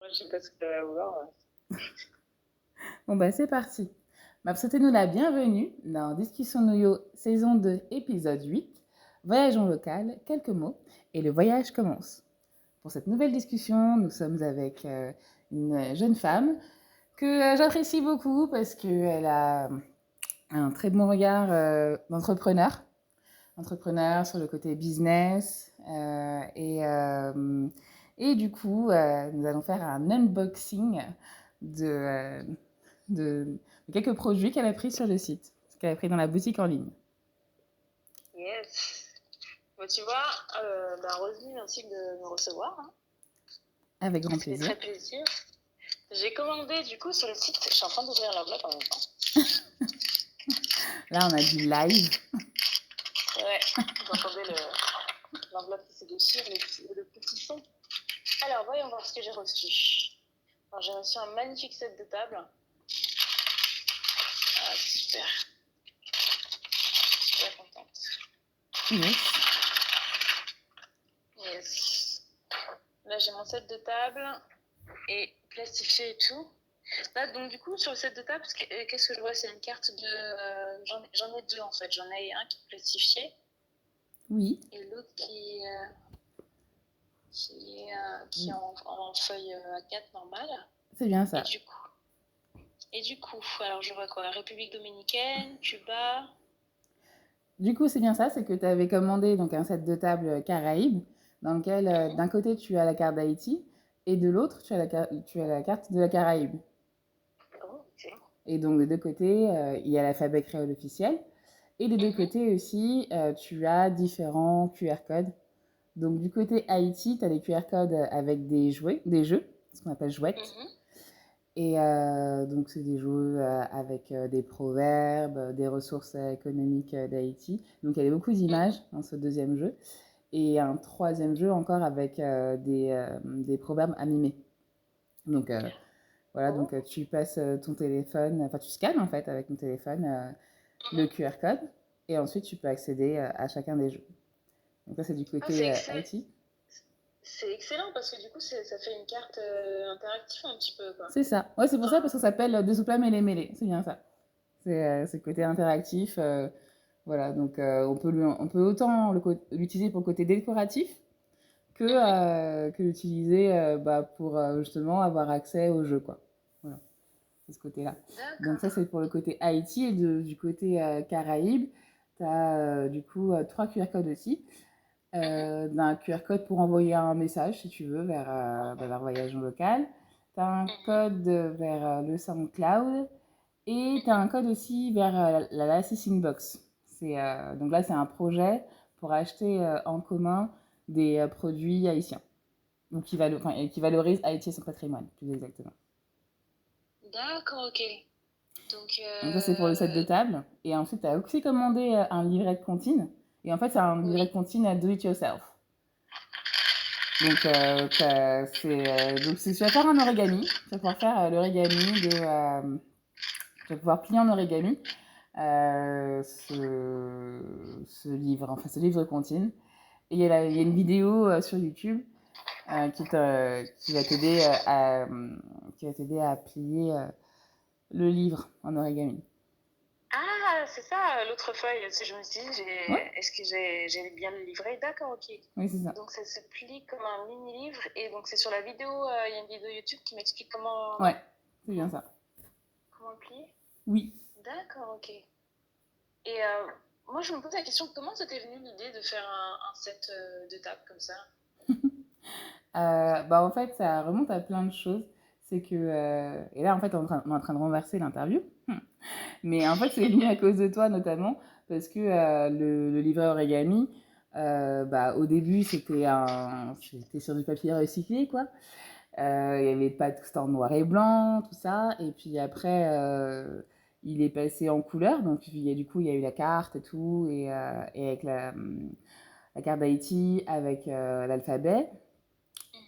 Je sais pas ce que ça va vouloir. Bon, bah, c'est parti. Bah, souhaitez-nous la bienvenue dans Discussion Nouyo, saison 2, épisode 8. Voyage en local, quelques mots, et le voyage commence. Pour cette nouvelle discussion, nous sommes avec une jeune femme que j'apprécie beaucoup parce qu'elle a un très bon regard d'entrepreneur. Entrepreneur sur le côté business. Et du coup, nous allons faire un unboxing de, euh, de quelques produits qu'elle a pris sur le site, qu'elle a pris dans la boutique en ligne. Yes. Bon, tu vois, Rosely, merci de me recevoir. Hein. Avec grand Ça fait plaisir. très plaisir. J'ai commandé du coup sur le site, je suis en train d'ouvrir l'enveloppe en même temps. Là, on a du live. Ouais, vous entendez l'enveloppe qui se déchire, le petit son. Alors, voyons voir ce que j'ai reçu. Alors, j'ai reçu un magnifique set de table. Ah, super. Super contente. Yes. Yes. Là, j'ai mon set de table et plastifié et tout. Là, donc du coup, sur le set de table, qu'est-ce que je vois? C'est une carte de... j'en ai deux en fait. J'en ai un qui est plastifié. Oui. Et l'autre qui est en feuille A4 normale. C'est bien ça. Et du coup, alors je vois quoi? République dominicaine, Cuba. Du coup, c'est bien ça, c'est que tu avais commandé donc un set de table Caraïbes, dans lequel d'un côté tu as la carte d'Haïti et de l'autre tu as la carte de la Caraïbe. Oh, ok. Et donc, des deux côtés, il y a l'alphabet créole officiel. Et des deux côtés aussi, tu as différents QR codes. Donc, du côté Haïti, tu as des QR codes avec des jeux, ce qu'on appelle jouettes. Et donc, c'est des jeux avec des proverbes, des ressources économiques d'Haïti. Donc, il y a beaucoup d'images dans ce deuxième jeu. Et un troisième jeu encore avec des proverbes à mimer. Donc, voilà, donc tu passes ton téléphone, enfin tu scannes en fait avec ton téléphone le QR code et ensuite tu peux accéder à chacun des jeux. Donc ça c'est du Ah, côté IT. c'est excellent parce que du coup, ça fait une carte interactive un petit peu, quoi. C'est ça. Ouais, c'est pour ça parce que ça s'appelle Deux soupla mêlés mêlés. C'est bien ça. C'est le côté interactif. Voilà, donc on peut autant l'utiliser pour le côté décoratif que l'utiliser pour justement avoir accès au jeu, quoi. Voilà. De ce côté-là. Donc ça, c'est pour le côté Haïti et du côté Caraïbes. Tu as du coup trois QR codes aussi. Un QR code pour envoyer un message, si tu veux, vers Voyage en local. Tu as un code vers le SoundCloud. Et tu as un code aussi vers la Licensing Box. Donc là, c'est un projet pour acheter en commun des produits haïtiens. Donc qui valorise Haïti et son patrimoine, plus exactement. D'accord, ok. Donc ça, c'est pour le set de table. Et ensuite, tu as aussi commandé un livret de comptine. Et en fait, c'est un livret de comptine à do it yourself. Donc, tu vas faire un origami. Tu vas pouvoir faire l'origami tu vas pouvoir plier en origami ce livre de comptine. Et il y a une vidéo sur YouTube qui va t'aider à plier le livre en origami. Ah, c'est ça, l'autre feuille. Je me suis dit, Ouais, est-ce que j'ai bien le livret? D'accord, ok. oui, c'est ça. Donc, ça se plie comme un mini-livre. Et donc, c'est sur la vidéo, il y a une vidéo YouTube qui m'explique Ouais, c'est bien ça. comment le plier. Oui. D'accord, ok. Et moi, je me pose la question, comment ça t'est venu l'idée de faire un set de table comme ça? En fait, ça remonte à plein de choses. C'est que, et là, en fait, on est en train de renverser l'interview. Mais en fait, c'est venu à cause de toi, notamment, parce que le livret origami, au début, c'était sur du papier recyclé, quoi. Il n'y avait pas tout ça en noir et blanc, tout ça. Et puis après, il est passé en couleur. Donc, du coup, il y a eu la carte et tout, et avec la carte d'Haïti, avec l'alphabet.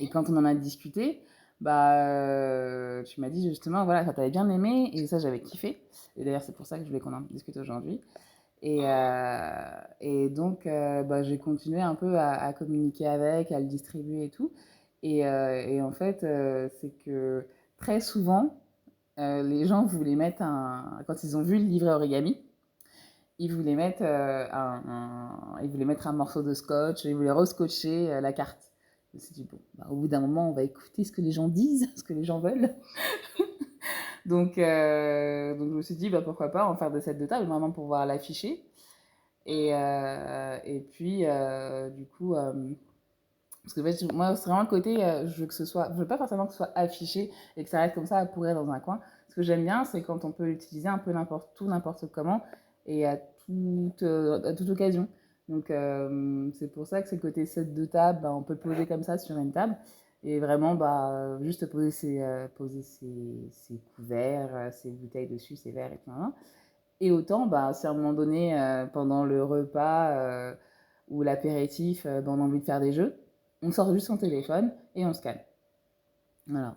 Et quand on en a discuté, tu m'as dit justement, voilà, ça t'avait bien aimé, et ça, j'avais kiffé. Et d'ailleurs, c'est pour ça que je voulais qu'on en discute aujourd'hui. Et donc, j'ai continué un peu à communiquer avec, à le distribuer et tout. Et en fait, c'est que très souvent, les gens voulaient mettre quand ils ont vu le livret origami, ils voulaient mettre, ils voulaient mettre un morceau de scotch, ils voulaient rescotcher la carte. Je me suis dit, bon, bah, au bout d'un moment, on va écouter ce que les gens disent, ce que les gens veulent. Donc je me suis dit, bah, pourquoi pas en faire des sets de table, vraiment pour pouvoir l'afficher. Et puis, du coup, parce que en fait, moi, c'est vraiment le côté, je veux que ce soit, je veux pas forcément que ce soit affiché et que ça reste comme ça à pourrir dans un coin. Ce que j'aime bien, c'est quand on peut l'utiliser un peu n'importe comment et à toute occasion. Donc, c'est pour ça que c'est le côté set de table, bah, on peut le poser comme ça sur une table et vraiment, bah, juste poser ses couverts, ses bouteilles dessus, ses verres et tout. Et autant, bah, si à un moment donné, pendant le repas ou l'apéritif, bah, on a envie de faire des jeux, on sort juste son téléphone et on se calme. Voilà.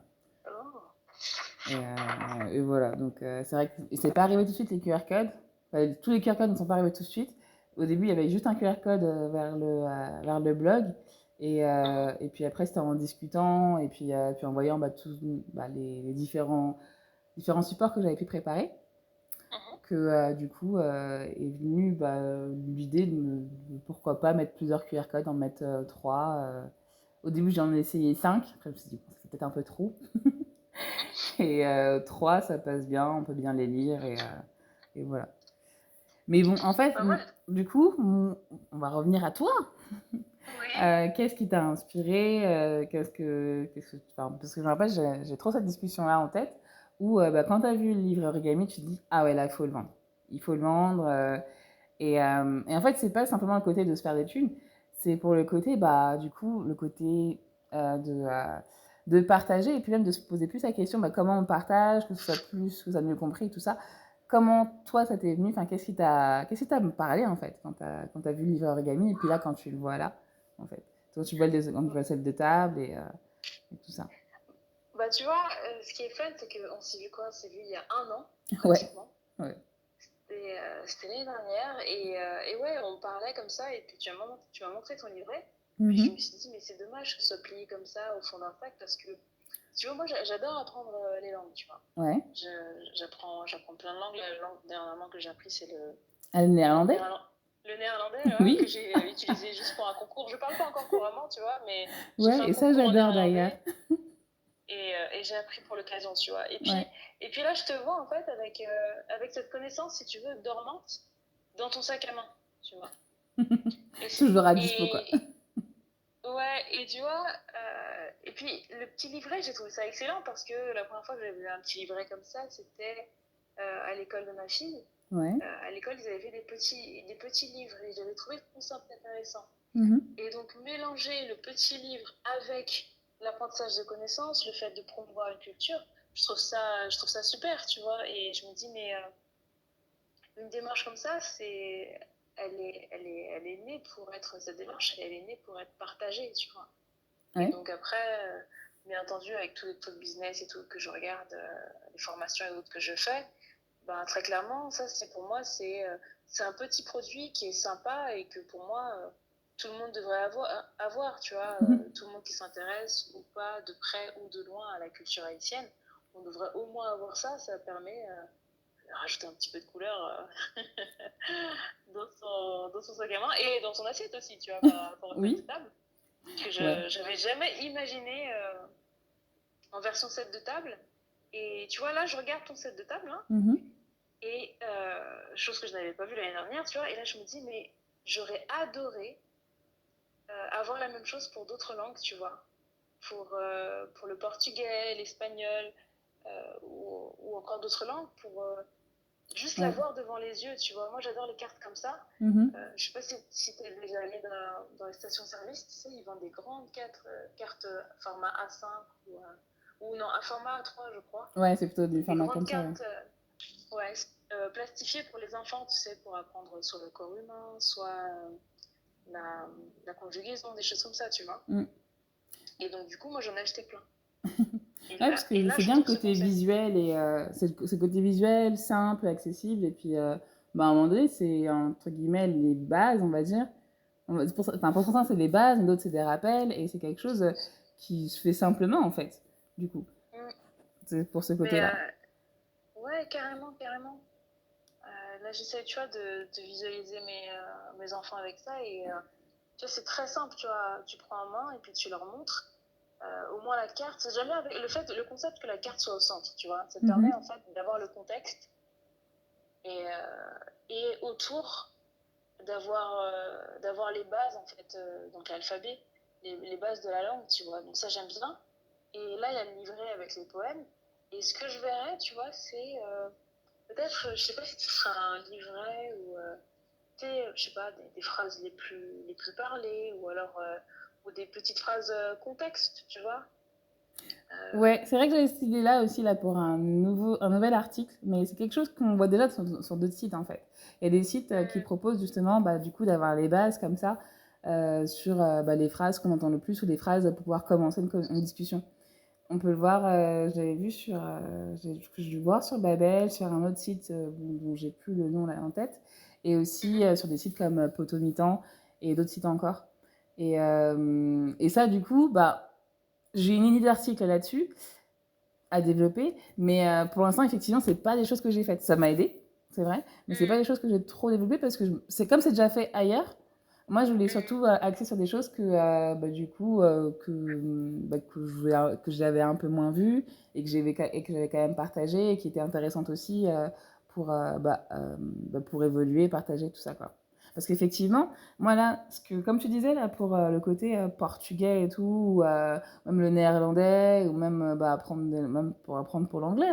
Et voilà, donc c'est vrai que c'est pas arrivé tout de suite les QR codes. Enfin, tous les QR codes ne sont pas arrivés tout de suite. Au début, il y avait juste un QR code vers le blog. Et puis après, c'était en discutant et puis en voyant bah, tous bah, les différents supports que j'avais pu préparer que du coup est venue bah, l'idée de pourquoi pas mettre plusieurs QR codes, en mettre 3. Au début, j'en ai essayé 5. Après, je me suis dit, bon, c'est peut-être un peu trop. Et 3, ça passe bien, on peut bien les lire et voilà. Mais bon, en fait, du coup, on va revenir à toi. Qu'est-ce qui t'a inspiré enfin, parce que je me rappelle, j'ai trop cette discussion-là en tête où bah, quand tu as vu le livre Origami, tu te dis ah ouais, là, il faut le vendre. Il faut le vendre. Et en fait, c'est pas simplement le côté de se faire des thunes, c'est pour le côté, bah, du coup, le côté de partager et puis même de se poser plus la question bah, comment on partage, que ce soit plus, que ça mieux compris, tout ça. Comment toi ça t'est venu, enfin, qu'est-ce qui t'a parlé en fait quand t'as vu le livre Origami et puis là quand tu le vois là en fait. Quand tu vois le set de table et tout ça. Bah, tu vois, ce qui est fun, c'est qu'on s'est vu quoi? On s'est vu il y a 1 an, Ouais, pratiquement. ouais. C'était l'année dernière. Et ouais, on parlait comme ça. Et puis tu m'as montré ton livret. Puis je me Mhm. suis dit, mais c'est dommage que ce soit plié comme ça au fond d'un sac. Parce que, tu vois, moi, j'adore apprendre les langues, tu vois. Ouais. J'apprends plein de langues. La langue dernièrement que j'ai appris, c'est Ah, le néerlandais? le néerlandais, ouais, que Oui. j'ai utilisé juste pour un concours. Je parle pas encore couramment, tu vois, mais j'ai fait Ouais, un et ça concours en j'adore d'ailleurs. néerlandais. Et j'ai appris pour l'occasion, tu vois. Ouais. Et puis là, je te vois en fait avec cette connaissance, si tu veux, dormante dans ton sac à main, tu vois. Toujours à dispo quoi. Et ouais, et tu vois, et puis le petit livret, j'ai trouvé ça excellent parce que la première fois que j'avais vu un petit livret comme ça, c'était à l'école de ma fille. Ouais. À l'école, ils avaient fait des petits livres et j'avais trouvé le concept intéressant. Mhm. Et donc, mélanger le petit livre avec l'apprentissage de connaissances, le fait de promouvoir une culture, je trouve ça super, tu vois. Et je me dis, mais une démarche comme ça, elle est née pour être, cette démarche, elle est née pour être partagée, tu vois. Ouais. Et donc après, bien entendu, avec tous les trucs business et tout que je regarde, les formations et autres que je fais, ben, très clairement, ça, pour moi, c'est un petit produit qui est sympa et que pour moi, tout le monde devrait avoir tu vois, tout le monde qui s'intéresse ou pas, de près ou de loin, à la culture haïtienne, on devrait au moins avoir ça. Ça permet de rajouter un petit peu de couleur dans son sac à main et dans son assiette aussi, tu vois, par rapport au set de Oui. table. Que Ouais. j'avais jamais imaginé en version set de table. Et tu vois, là, je regarde ton set de table, hein, Mhm. et chose que je n'avais pas vue l'année dernière, tu vois, et là, je me dis, mais j'aurais adoré avoir la même chose pour d'autres langues, tu vois, pour le portugais, l'espagnol, ou encore d'autres langues, pour juste Ouais. la voir devant les yeux, tu vois. Moi, j'adore les cartes comme ça. Mhm. Je sais pas si tu es déjà allé dans les stations-service, tu sais, ils vendent des grandes cartes format A5 ou non, un format A3, je crois. Ouais, c'est plutôt du Des format grandes comme ça, ouais. cartes ouais, plastifiées pour les enfants, tu sais, pour apprendre soit le corps humain, soit la, la conjugaison, des choses comme ça, tu vois. Mm. Et donc, du coup, moi, j'en ai acheté plein. Ouais, parce Et que là c'est je bien le trouve ce côté concept. visuel et c'est le côté visuel, simple, accessible. Et puis, bah, à un moment donné, c'est entre guillemets les bases, on va dire. Pour certains, c'est les bases, mais d'autres, c'est des rappels. Et c'est quelque chose qui se fait simplement, en fait, du coup. Mm. C'est pour ce Mais côté-là. ouais, carrément, carrément. Là, j'essaie, tu vois, de visualiser mes enfants avec ça. Et tu vois, c'est très simple, tu vois. Tu prends en main et puis tu leur montres. Au moins la carte, c'est jamais avec le concept que la carte soit au centre, tu vois. Ça te permet, Mhm. en fait, d'avoir le contexte et autour, d'avoir les bases, en fait, donc l'alphabet, les bases de la langue, tu vois. Donc ça, j'aime bien. Et là, il y a le livret avec les poèmes. Et ce que je verrais, tu vois, c'est peut-être, je sais pas si ce sera un livret ou, tu sais, je sais pas, des phrases les plus parlées ou alors ou des petites phrases contexte, tu vois. Ouais, c'est vrai que j'avais cette idée-là aussi là, pour un nouvel article, mais c'est quelque chose qu'on voit déjà sur d'autres sites en fait. Il y a des sites qui Mm, proposent justement bah, du coup d'avoir les bases comme ça sur bah, les phrases qu'on entend le plus ou des phrases pour pouvoir commencer une discussion. On peut le voir, j'avais vu j'ai dû voir sur Babel, sur un autre site dont j'ai plus le nom là en tête, et aussi mhm, sur des sites comme Potomitan et d'autres sites encore. Et ça, du coup, bah, j'ai une idée d'article là-dessus à développer, mais pour l'instant, effectivement, c'est pas des choses que j'ai faites. Ça m'a aidé, c'est vrai, mais c'est pas mm, des choses que j'ai trop développées parce que c'est comme c'est déjà fait ailleurs. Moi, je voulais mm. surtout axer sur des choses que, bah, du coup, bah, que j'avais un peu moins vues et que j'avais quand même partagé et qui étaient intéressantes aussi pour évoluer, partager, tout ça, quoi. Parce qu'effectivement, moi là, comme tu disais là, pour le côté portugais et tout, ou même le néerlandais, ou même même pour apprendre pour l'anglais,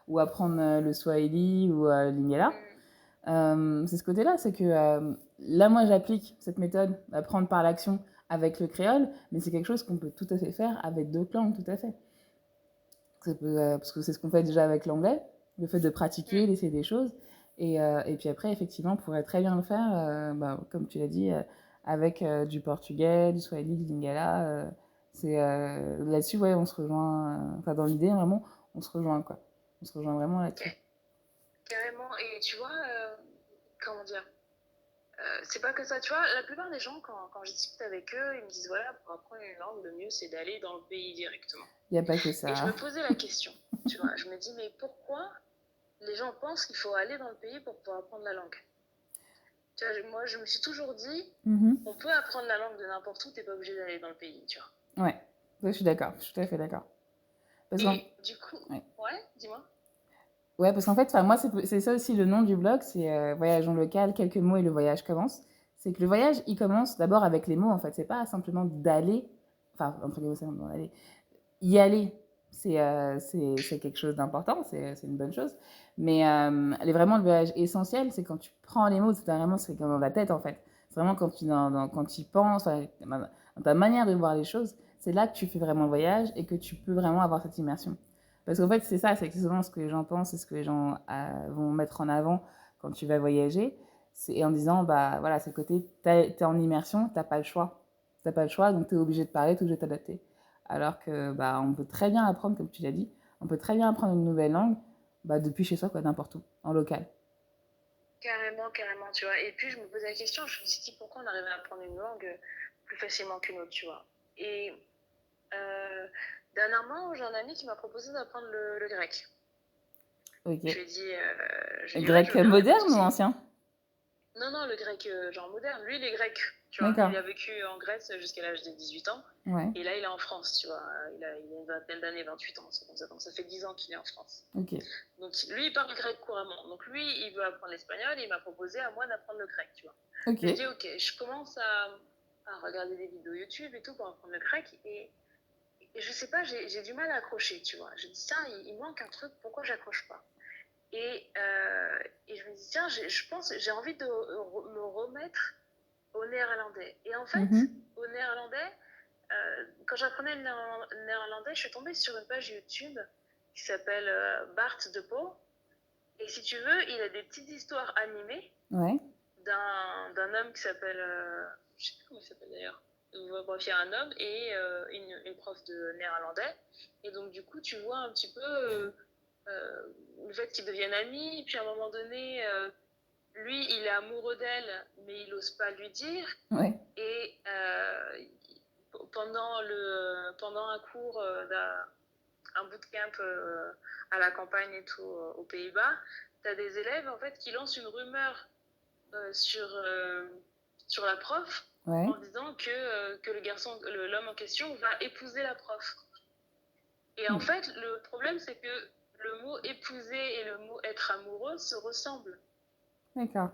ou apprendre le swahili ou l'ingala, Mm. c'est ce côté-là, c'est que là, moi, j'applique cette méthode d'apprendre par l'action avec le créole, mais c'est quelque chose qu'on peut tout à fait faire avec d'autres langues, tout à fait. Parce que c'est ce qu'on fait déjà avec l'anglais, le fait de pratiquer, Mm. d'essayer des choses. Et puis après, effectivement, on pourrait très bien le faire, bah, comme tu l'as dit, avec du portugais, du swahili, du lingala. Là-dessus, ouais, on se rejoint. Enfin, dans l'idée, vraiment, on se rejoint, quoi. On se rejoint vraiment là-dessus. Carrément. Et tu vois, comment dire, c'est pas que ça. Tu vois, la plupart des gens, quand je discute avec eux, ils me disent voilà, pour apprendre une langue, le mieux c'est d'aller dans le pays directement. Il n'y a pas que Et je ça. me posais la question, tu vois, je me dis mais pourquoi les gens pensent qu'il faut aller dans le pays pour pouvoir apprendre la langue? Tu vois, moi je me suis toujours dit, Mhm. on peut apprendre la langue de n'importe où, t'es pas obligé d'aller dans le pays, tu vois. Ouais, ouais, je suis d'accord, je suis tout à fait d'accord. Parce qu'en Et du coup, ouais. ouais, dis-moi. Ouais, parce qu'en fait, moi, c'est ça aussi le nom du blog, c'est Voyage en local, quelques mots et le voyage commence. C'est que le voyage, il commence d'abord avec les mots, en fait. C'est pas simplement d'aller, enfin, entre guillemets, c'est d'aller. Y aller, c'est quelque chose d'important, c'est une bonne chose. Mais vraiment, le voyage essentiel, c'est quand tu prends les mots, c'est comme dans la tête, en fait. C'est vraiment quand tu y penses, dans ta manière de voir les choses, c'est là que tu fais vraiment le voyage et que tu peux vraiment avoir cette immersion. Parce qu'en fait, c'est ça, c'est souvent ce que les gens pensent et ce que les gens vont mettre en avant quand tu vas voyager. C'est en disant, bah voilà, c'est le côté, t'es en immersion, t'as pas le choix. T'as pas le choix, donc t'es obligé de parler, t'es obligé de t'adapter. Alors que bah, on peut très bien apprendre, comme tu l'as dit, on peut très bien apprendre une nouvelle langue bah, depuis chez soi, quoi, n'importe où, en local. Carrément, carrément, tu vois. Et puis je me posais la question, je me suis dit pourquoi on arrivait à apprendre une langue plus facilement qu'une autre, tu vois. Et euh, dernièrement, j'ai un ami qui m'a proposé d'apprendre le grec. Ok. Je lui ai dit ouais, je Grec veux bien, il n'y a pas de moderne ou souci. ancien? Non, non, le grec genre moderne. Lui, il est grec, tu vois. D'accord. Il a vécu en Grèce jusqu'à l'âge de 18 ans. Ouais. Et là, il est en France, tu vois. Il a une vingtaine d'années, 28 ans, c'est comme ça. Donc ça fait 10 ans qu'il est en France. Ok. Donc lui, il parle grec couramment. Donc lui, il veut apprendre l'espagnol et il m'a proposé à moi d'apprendre le grec, tu vois. Ok. Je lui ai dit, ok, je commence à regarder des vidéos YouTube et tout pour apprendre le grec. Et je sais pas, j'ai du mal à accrocher, tu vois. Je dis, tiens, il manque un truc, pourquoi j'accroche pas? Et je me dis, tiens, je pense, j'ai envie de me remettre au néerlandais. Et en Mm fait, -hmm. au néerlandais, quand j'apprenais le néerlandais, je suis tombée sur une page YouTube qui s'appelle Bart de Pau. Et si tu veux, il a des petites histoires animées Ouais. d'un homme qui s'appelle. Je sais plus comment il s'appelle d'ailleurs. Bref, il y a un homme et une prof de néerlandais. Et donc, du coup, tu vois un petit peu le fait qu'ils deviennent amis. Et puis, à un moment donné, lui, il est amoureux d'elle, mais il n'ose pas lui dire. Ouais. Et pendant un cours, un bootcamp à la campagne et tout, aux Pays-Bas, tu as des élèves en fait qui lancent une rumeur sur la prof en disant que l'homme en question va épouser la prof. Et en fait, le problème, c'est que le mot épouser et le mot être amoureux se ressemblent. D'accord.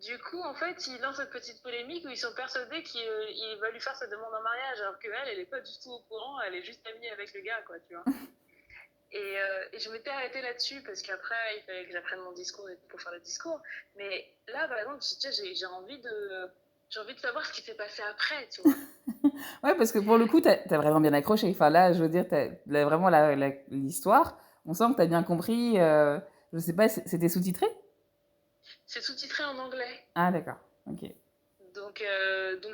Du coup, en fait, ils lancent cette petite polémique où ils sont persuadés qu'il va lui faire sa demande en mariage, alors qu'elle, elle n'est pas du tout au courant, elle est juste amie avec le gars, quoi, tu vois. Et je m'étais arrêtée là-dessus parce qu'après, il fallait que j'apprenne mon discours pour faire le discours. Mais là, par exemple, j'ai envie de savoir ce qui s'est passé après, tu vois. Ouais, parce que pour le coup, t'as vraiment bien accroché. Enfin, là, je veux dire, vraiment l'histoire. On sent que t'as bien compris. Je sais pas, c'était sous-titré? C'est sous-titré en anglais. Ah, d'accord. Ok. Donc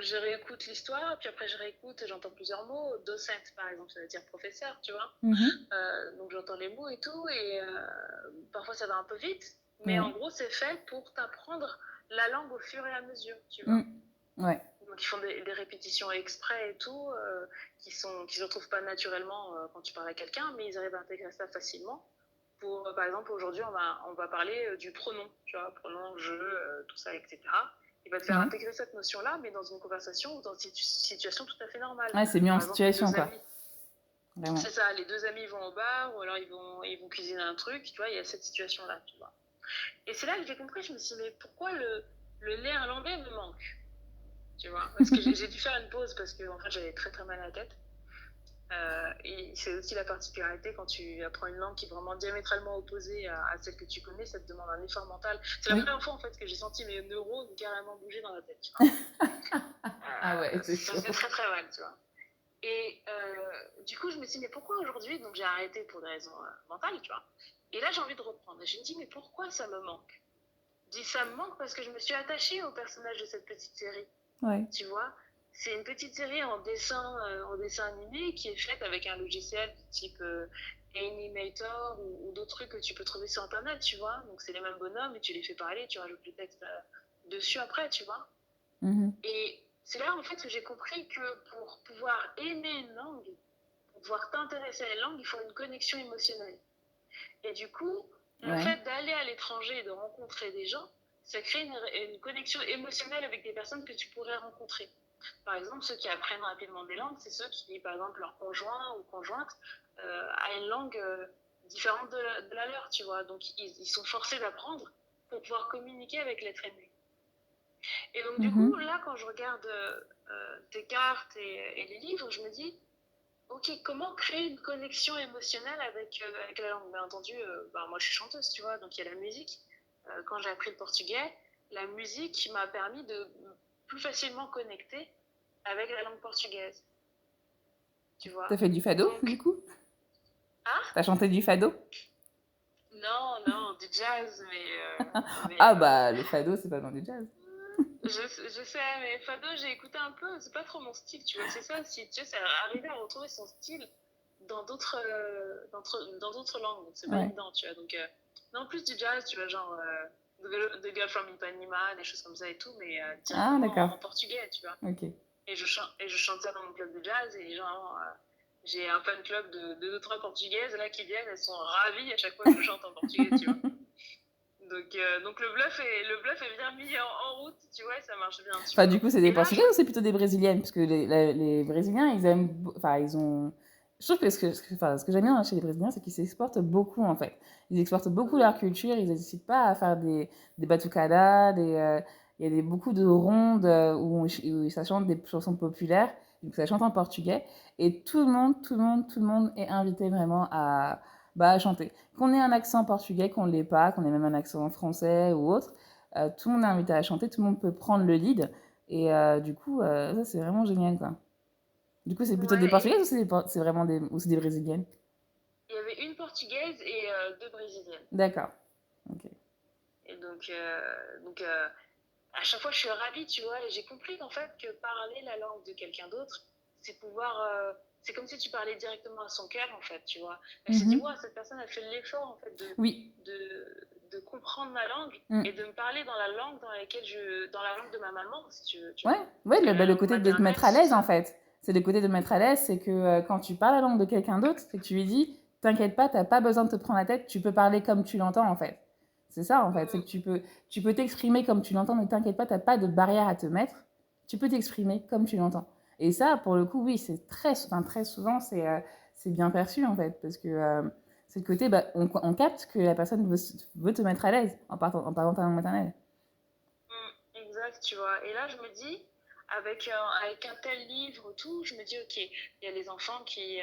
je réécoute l'histoire, puis après je réécoute et j'entends plusieurs mots. Docent, par exemple, ça veut dire professeur, tu vois. Donc j'entends les mots et tout, et parfois ça va un peu vite, mais en gros c'est fait pour t'apprendre la langue au fur et à mesure, tu vois. Ouais. Donc ils font des répétitions exprès et tout, qui se retrouvent pas naturellement quand tu parles à quelqu'un, mais ils arrivent à intégrer ça facilement. Par exemple, aujourd'hui, on va parler du pronom, tu vois, pronom, je, tout ça, etc. Il va te faire intégrer cette notion-là, mais dans une conversation ou dans une situation tout à fait normale. Ouais, c'est mis en situation, quoi. Vraiment. C'est ça, les deux amis vont au bar, ou alors ils vont cuisiner un truc, tu vois, il y a cette situation-là, tu vois. Et c'est là que j'ai compris, je me suis dit, mais pourquoi le néerlandais me manque, tu vois, parce que j'ai dû faire une pause, parce que en fait, j'avais très très mal à la tête. Et c'est aussi la particularité quand tu apprends une langue qui est vraiment diamétralement opposée à celle que tu connais, ça te demande un effort mental. C'est la première fois en fait que j'ai senti mes neurones carrément bouger dans la tête, tu vois. Ah ouais, c'est chaud. Ça fait très très mal, tu vois. Et du coup, je me suis dit, mais pourquoi aujourd'hui? Donc j'ai arrêté pour des raisons mentales, tu vois. Et là, j'ai envie de reprendre. Et je me dis, mais pourquoi ça me manque? Je dis, ça me manque parce que je me suis attachée au personnage de cette petite série. Ouais. Tu vois, c'est une petite série en dessin animé qui est faite avec un logiciel du type Animator ou d'autres trucs que tu peux trouver sur Internet, tu vois. Donc c'est les mêmes bonhommes et tu les fais parler, tu rajoutes le texte dessus après, tu vois. Et c'est là en fait que j'ai compris que pour pouvoir aimer une langue, pour pouvoir t'intéresser à une langue, il faut une connexion émotionnelle. Et du coup, le fait d'aller à l'étranger et de rencontrer des gens, ça crée une connexion émotionnelle avec des personnes que tu pourrais rencontrer. Par exemple, ceux qui apprennent rapidement des langues, c'est ceux qui, par exemple, leur conjoint ou conjointe a une langue différente de la leur, tu vois. Donc, ils sont forcés d'apprendre pour pouvoir communiquer avec l'être aimé. Et donc, du coup, là, quand je regarde tes cartes et les livres, je me dis, ok, comment créer une connexion émotionnelle avec la langue? Bien entendu, moi je suis chanteuse, tu vois, donc il y a la musique. Quand j'ai appris le portugais, la musique m'a permis de plus facilement connecter avec la langue portugaise. Tu vois? T'as fait du fado, donc, du coup? Ah? T'as chanté du fado? Non, du jazz, mais ah bah, le fado, c'est pas dans du jazz. je sais, mais fado, j'ai écouté un peu, c'est pas trop mon style, tu vois, c'est ça aussi, tu sais, c'est arriver à retrouver son style dans d'autres langues, donc c'est pas évident, tu vois, donc non, plus du jazz, tu vois, genre The Girl from Ipanema, des choses comme ça et tout, mais directement en portugais, tu vois. Ok. Et je chante ça dans mon club de jazz, et genre, j'ai un fan club de 2 ou 3 portugaises, là, qui viennent, elles sont ravies à chaque fois que je chante en portugais, tu vois. Donc le bluff est bien mis en route, tu vois, ça marche bien. Enfin, du coup, c'est des Portugaises ou c'est plutôt des Brésiliennes? Parce que les Brésiliens, ils aiment. Enfin, ils ont. Je trouve que ce que j'aime bien chez les Brésiliens, c'est qu'ils s'exportent beaucoup, en fait. Ils exportent beaucoup leur culture, ils n'hésitent pas à faire des batucadas, il y a beaucoup de rondes où ça chante des chansons populaires, donc ça chante en portugais, et tout le monde est invité vraiment à chanter. Qu'on ait un accent portugais, qu'on ne l'ait pas, qu'on ait même un accent français ou autre, tout le monde est invité à chanter, tout le monde peut prendre le lead, et du coup, ça c'est vraiment génial, quoi. Du coup, c'est plutôt des Portugaises ou c'est vraiment ou c'est des Brésiliennes? Il y avait une Portugaise et 2 Brésiliennes. D'accord. Ok. Et donc à chaque fois, je suis ravie, tu vois, et j'ai compris qu'en fait, que parler la langue de quelqu'un d'autre, c'est pouvoir... c'est comme si tu parlais directement à son cœur, en fait, tu vois. Elle s'est dit, ouais, cette personne a fait l'effort, en fait, de comprendre ma langue et de me parler dans la langue dans la langue de ma maman, si tu veux. Ouais, le côté de te mettre à l'aise, en fait. C'est le côté de mettre à l'aise, c'est que quand tu parles la langue de quelqu'un d'autre, c'est que tu lui dis, t'inquiète pas, t'as pas besoin de te prendre la tête, tu peux parler comme tu l'entends en fait. C'est ça en fait, c'est que tu peux t'exprimer comme tu l'entends, ne t'inquiète pas, t'as pas de barrière à te mettre, tu peux t'exprimer comme tu l'entends. Et ça, pour le coup, oui, c'est très souvent, c'est bien perçu en fait, parce que c'est le côté, bah, on capte que la personne veut te mettre à l'aise en parlant ta langue maternelle. Exact, tu vois. Et là, je me dis, avec un tel livre, tout, je me dis, ok, il y a les enfants qui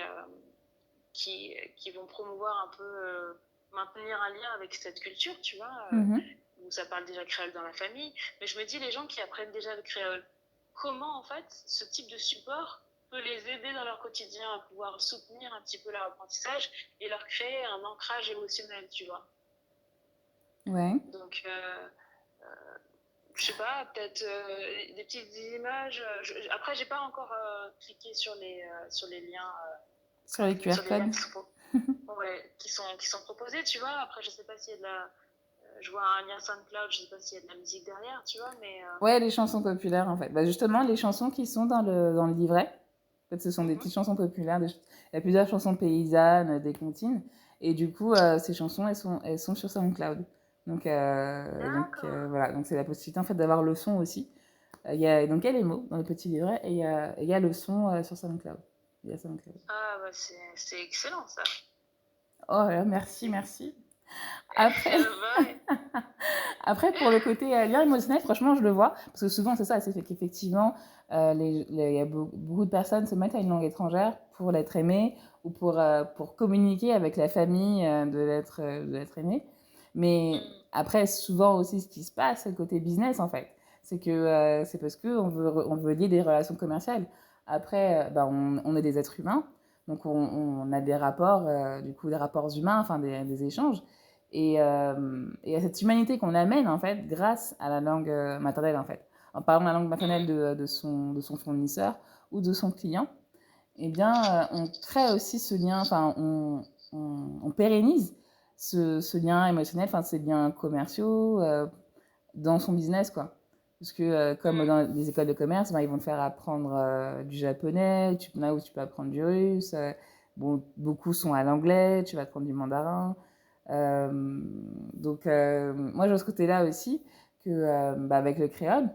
vont promouvoir un peu, maintenir un lien avec cette culture, tu vois, où ça parle déjà créole dans la famille. Mais je me dis, les gens qui apprennent déjà le créole, comment, en fait, ce type de support peut les aider dans leur quotidien à pouvoir soutenir un petit peu leur apprentissage et leur créer un ancrage émotionnel, tu vois. Ouais. Donc, je sais pas, peut-être des petites images. Après, j'ai pas encore cliqué sur les liens, sur les QR codes. Qui sont proposés, tu vois. Après, je sais pas s'il y a de la. Je vois un lien SoundCloud, je sais pas s'il y a de la musique derrière, tu vois, mais. Ouais, les chansons populaires en fait. Bah, justement, les chansons qui sont dans le livret, en fait, ce sont des petites chansons populaires. Il y a plusieurs chansons paysannes, des comptines. Et du coup, ces chansons, elles sont sur SoundCloud. Voilà, donc c'est la possibilité en fait d'avoir le son aussi. Donc il y a les mots dans le petit livret et il y a le son sur SoundCloud. Il y a SoundCloud. Ah, bah c'est excellent ça. Oh là, merci, merci. Après, après pour le côté lien émotionnel, franchement, je le vois. Parce que souvent, c'est ça, c'est fait qu'effectivement, y a beaucoup de personnes se mettent à une langue étrangère pour l'être aimé ou pour communiquer avec la famille de l'être aimé. Mais après, souvent aussi, ce qui se passe, c'est le côté business, en fait. C'est que c'est parce qu'on on veut lier des relations commerciales. Après, bah, on est des êtres humains. Donc, on a des rapports, du coup, des rapports humains, enfin, des échanges. Et à cette humanité qu'on amène, en fait, grâce à la langue maternelle, en fait. En parlant la langue maternelle de son fournisseur ou de son client, eh bien, on crée aussi ce lien, enfin, on pérennise ce lien émotionnel, enfin, ces liens commerciaux dans son business, quoi. Parce que, comme dans les écoles de commerce, ben, ils vont te faire apprendre du japonais, là où tu peux apprendre du russe. Bon, beaucoup sont à l'anglais, tu vas apprendre du mandarin. Moi, j'ai ce côté-là aussi, que, bah, avec le créole,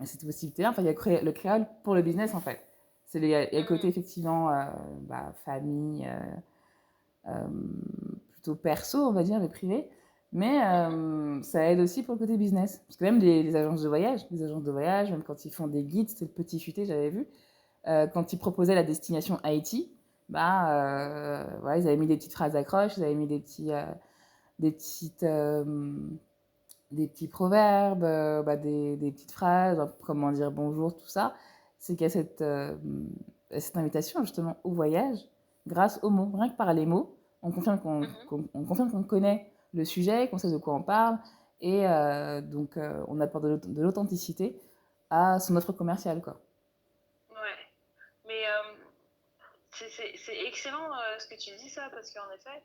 cette possibilité-là, enfin, il y a le créole pour le business, en fait. Il y a le côté, effectivement, bah, famille, plutôt perso, on va dire, mais privé. Mais ça aide aussi pour le côté business. Parce que même les agences de voyage, même quand ils font des guides, c'était le petit futé, j'avais vu, quand ils proposaient la destination Haïti, bah, voilà, ils avaient mis des petites phrases d'accroche, ils avaient mis des, petites, des petits proverbes, bah, des petites phrases, genre, comment dire bonjour, tout ça. C'est qu'il y a cette invitation justement au voyage grâce aux mots. Rien que par les mots, on confirme on confirme qu'on connaît le sujet, qu'on sait de quoi on parle, et on apporte de l'authenticité à son offre commerciale, quoi. Ouais, mais c'est excellent ce que tu dis ça, parce qu'en effet,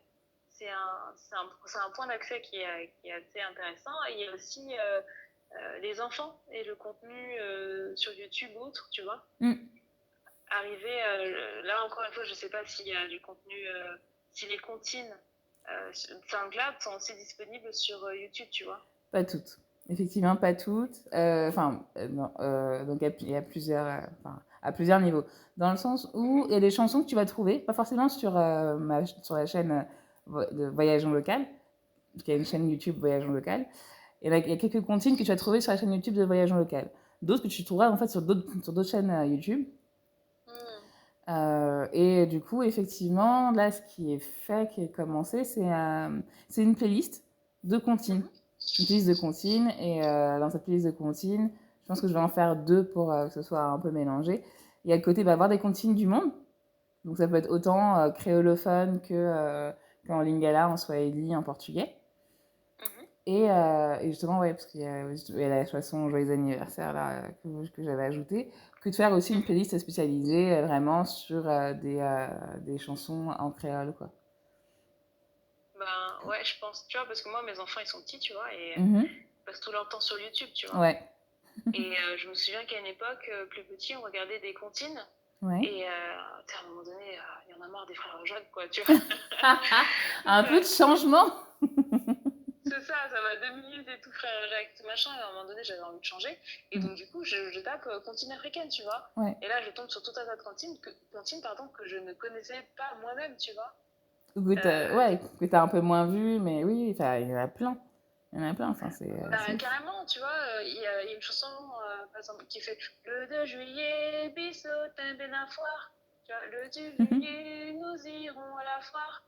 c'est un point d'accès qui est assez intéressant. Et il y a aussi les enfants et le contenu sur YouTube ou autre, tu vois. Arriver, là encore une fois, je ne sais pas s'il y a du contenu, si les comptines SoundCloud sont aussi disponibles sur YouTube, tu vois. Pas toutes. Effectivement, pas toutes. Non, donc il y a plusieurs, à plusieurs niveaux. Dans le sens où il y a des chansons que tu vas trouver, pas forcément sur la chaîne de Voyage en local, qui est une chaîne YouTube Voyage en local. Et là, il y a quelques comptines que tu vas trouver sur la chaîne YouTube de Voyage en local. D'autres que tu trouveras en fait sur d'autres chaînes YouTube. Et du coup, effectivement, là, ce qui est fait, qui est commencé, c'est une playlist de comptines. Une playlist de comptines. Et dans cette playlist de comptines, je pense que je vais en faire deux pour que ce soit un peu mélangé. Il y a le côté, bah, voir des comptines du monde. Donc ça peut être autant créolophone qu'en lingala, en swahili, en portugais. Et justement, ouais, parce qu'il y a la chanson Joyeux anniversaire là, que j'avais ajoutée, que de faire aussi une playlist spécialisée vraiment sur des chansons en créole, quoi. Ben ouais, je pense, tu vois, parce que moi, mes enfants, ils sont petits, tu vois, et ils passent tout leur temps sur YouTube, tu vois. Ouais. Et je me souviens qu'à une époque, plus petit, on regardait des comptines. Ouais. Et à un moment donné, il y en a marre des frères Jacques, quoi, tu vois. Un peu de changement. C'est ça, ça va 2 minutes et tout, frère Jacques, tout machin. Et à un moment donné, j'avais envie de changer. Et donc, du coup, je tape cantine africaine, tu vois. Ouais. Et là, je tombe sur tout un tas de cantines pardon, que je ne connaissais pas moi-même, tu vois. Ouais, que t'as un peu moins vu, mais oui, enfin, il y en a plein. Il y en a plein, enfin, c'est ouf. Carrément, tu vois, y a une chanson, par exemple, qui fait le 2 juillet, Bissau, Bénin foire. Tu vois, le 2 juillet, nous irons à la foire.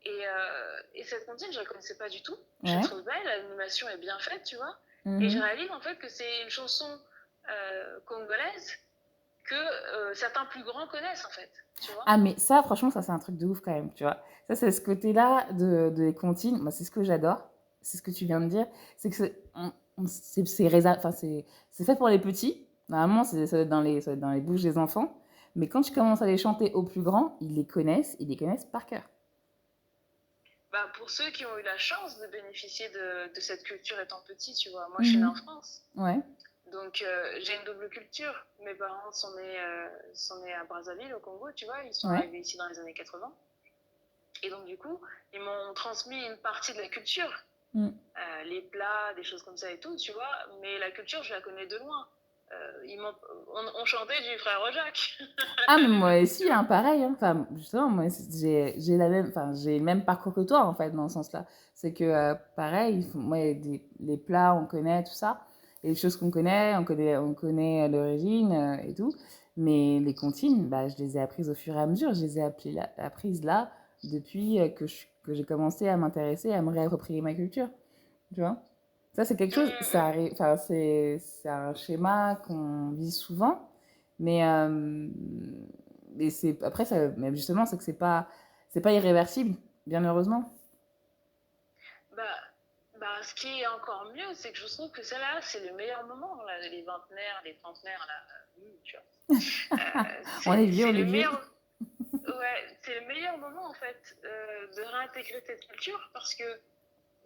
Et cette comptine, je la connaissais pas du tout. Je la Ouais. trouve belle, l'animation est bien faite, tu vois. Et je Mhm. réalise en fait que c'est une chanson congolaise que certains plus grands connaissent en fait, tu vois. Ah, mais ça, franchement, ça, c'est un truc de ouf quand même, tu vois. Ça, c'est ce côté-là de les comptines. Moi, c'est ce que j'adore. C'est ce que tu viens de dire. C'est que enfin, c'est fait pour les petits. Normalement, ça doit être dans les bouches des enfants. Mais quand tu commences à les chanter aux plus grands, ils les connaissent par cœur. Bah, pour ceux qui ont eu la chance de bénéficier de cette culture étant petit, tu vois. Moi, je suis née en Mhm. France. Ouais, Donc, j'ai une double culture. Mes parents sont nés à Brazzaville, au Congo, tu vois. Ils sont ouais. arrivés ici dans les années 80. Et donc, du coup, ils m'ont transmis une partie de la culture. Mm. Les plats, des choses comme ça et tout, tu vois. Mais la culture, je la connais de loin. On chantait du frère Jacques. Ah, mais moi Tu aussi, vois. hein, pareil. Hein. Enfin, justement, moi, j'ai la même, enfin, j'ai le même parcours que toi, en fait, dans ce sens-là. C'est que, pareil, moi, il y a les plats, on connaît, tout ça. Et les choses qu'on connaît, on connaît l'origine et tout. Mais les comptines, bah, je les ai apprises au fur et à mesure. Je les ai apprises là depuis que j'ai commencé à m'intéresser, à me réapproprier ma culture. Tu vois? Ça, c'est quelque chose, ça arrive, enfin, c'est un schéma qu'on vit souvent, mais, après, ça, mais justement, c'est que c'est pas irréversible, bien heureusement. Bah, ce qui est encore mieux, c'est que je trouve que celle-là, c'est le meilleur moment, là, les vingtenaires, les trentenaires, là, tu vois. On C'est est le vieux. meilleur, ouais, c'est le meilleur moment, en fait, de réintégrer cette culture, parce que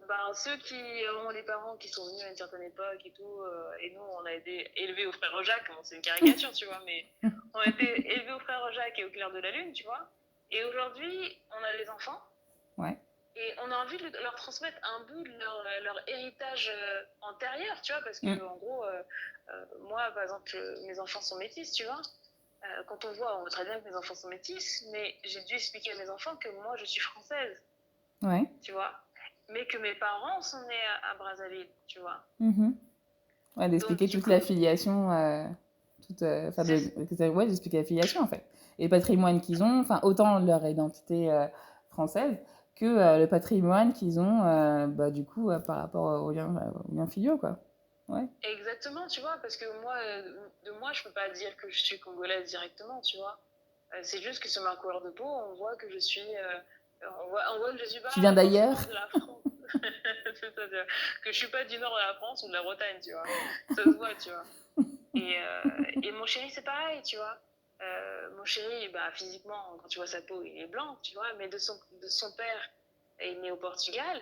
ben, ceux qui ont les parents qui sont venus à une certaine époque et tout, et nous, on a été élevés au frère Jacques, bon, c'est une caricature, tu vois, mais on a été élevés au frère Jacques et au clair de la lune, tu vois. Et aujourd'hui, on a les enfants, Ouais, et on a envie de leur transmettre un bout de leur héritage antérieur, tu vois, parce que, mm, en gros, moi, par exemple, mes enfants sont métis, tu vois. Quand on voit très bien que mes enfants sont métis, mais j'ai dû expliquer à mes enfants que moi, je suis française, ouais. tu vois, mais que mes parents sont nés à Brazzaville, tu vois. Mhm. Ouais, Donc, d'expliquer du toute coup, la filiation, enfin, c'est ouais, d'expliquer la filiation, en fait. Et le patrimoine qu'ils ont, enfin, autant leur identité française que le patrimoine qu'ils ont, bah, du coup, par rapport aux liens filiaux, quoi. Ouais. exactement, tu vois, parce que moi, de moi, je peux pas dire que je suis congolaise directement, tu vois. C'est juste que sur ma couleur de peau, on voit que je suis, on voit que je suis Tu viens pas d'ailleurs? forcément de la France. C'est-à-dire que je suis pas du nord de la France ou de la Bretagne, tu vois. Ça se voit, tu vois. Et mon chéri, c'est pareil, tu vois. Mon chéri, bah, physiquement, quand tu vois sa peau, il est blanc, tu vois, mais de son père, il est né au Portugal.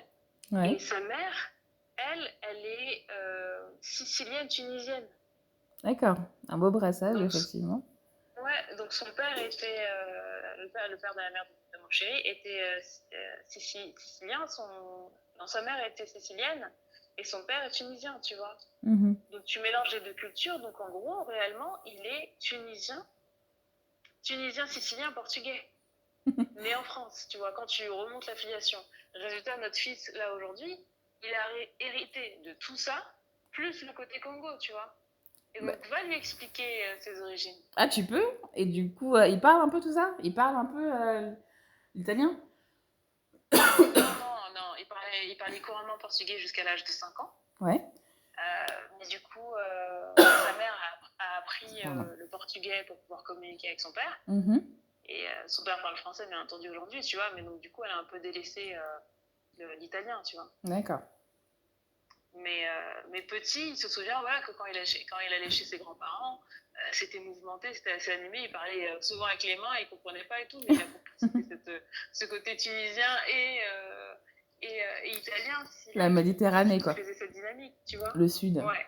Et Ouais, sa mère, elle est sicilienne tunisienne. d'accord. Un beau brassage, Donc, effectivement. ouais, donc son père était, le père de la mère de mon chéri était sicilien, non, sa mère était sicilienne et son père est tunisien, tu vois. Mhm. Donc tu mélanges les deux cultures, donc en gros, réellement, il est tunisien, sicilien, portugais, né en France, tu vois, quand tu remontes la filiation. Résultat, notre fils, là, aujourd'hui, il a hérité de tout ça, plus le côté Congo, tu vois. Et Bah, donc, va lui expliquer ses origines. ah, tu peux? Et du coup, il parle un peu tout ça? Il parle un peu l'italien? Non, non, non, il parlait couramment portugais jusqu'à l'âge de 5 ans. Ouais. Mais du coup, sa mère a appris Pardon. le portugais pour pouvoir communiquer avec son père. Mhm. Et son père parle français, bien entendu, aujourd'hui, tu vois. Mais donc, du coup, elle a un peu délaissé l'italien, tu vois. D'accord. Mais petit, il se souvient voilà, que quand il allait chez ses grands-parents, c'était mouvementé, c'était assez animé. Il parlait souvent avec les mains, il ne comprenait pas et tout, mais il a compris que c'était ce côté tunisien et italien, La sicilien, Méditerranée, qui quoi. faisait cette dynamique, tu vois. Le sud. Ouais.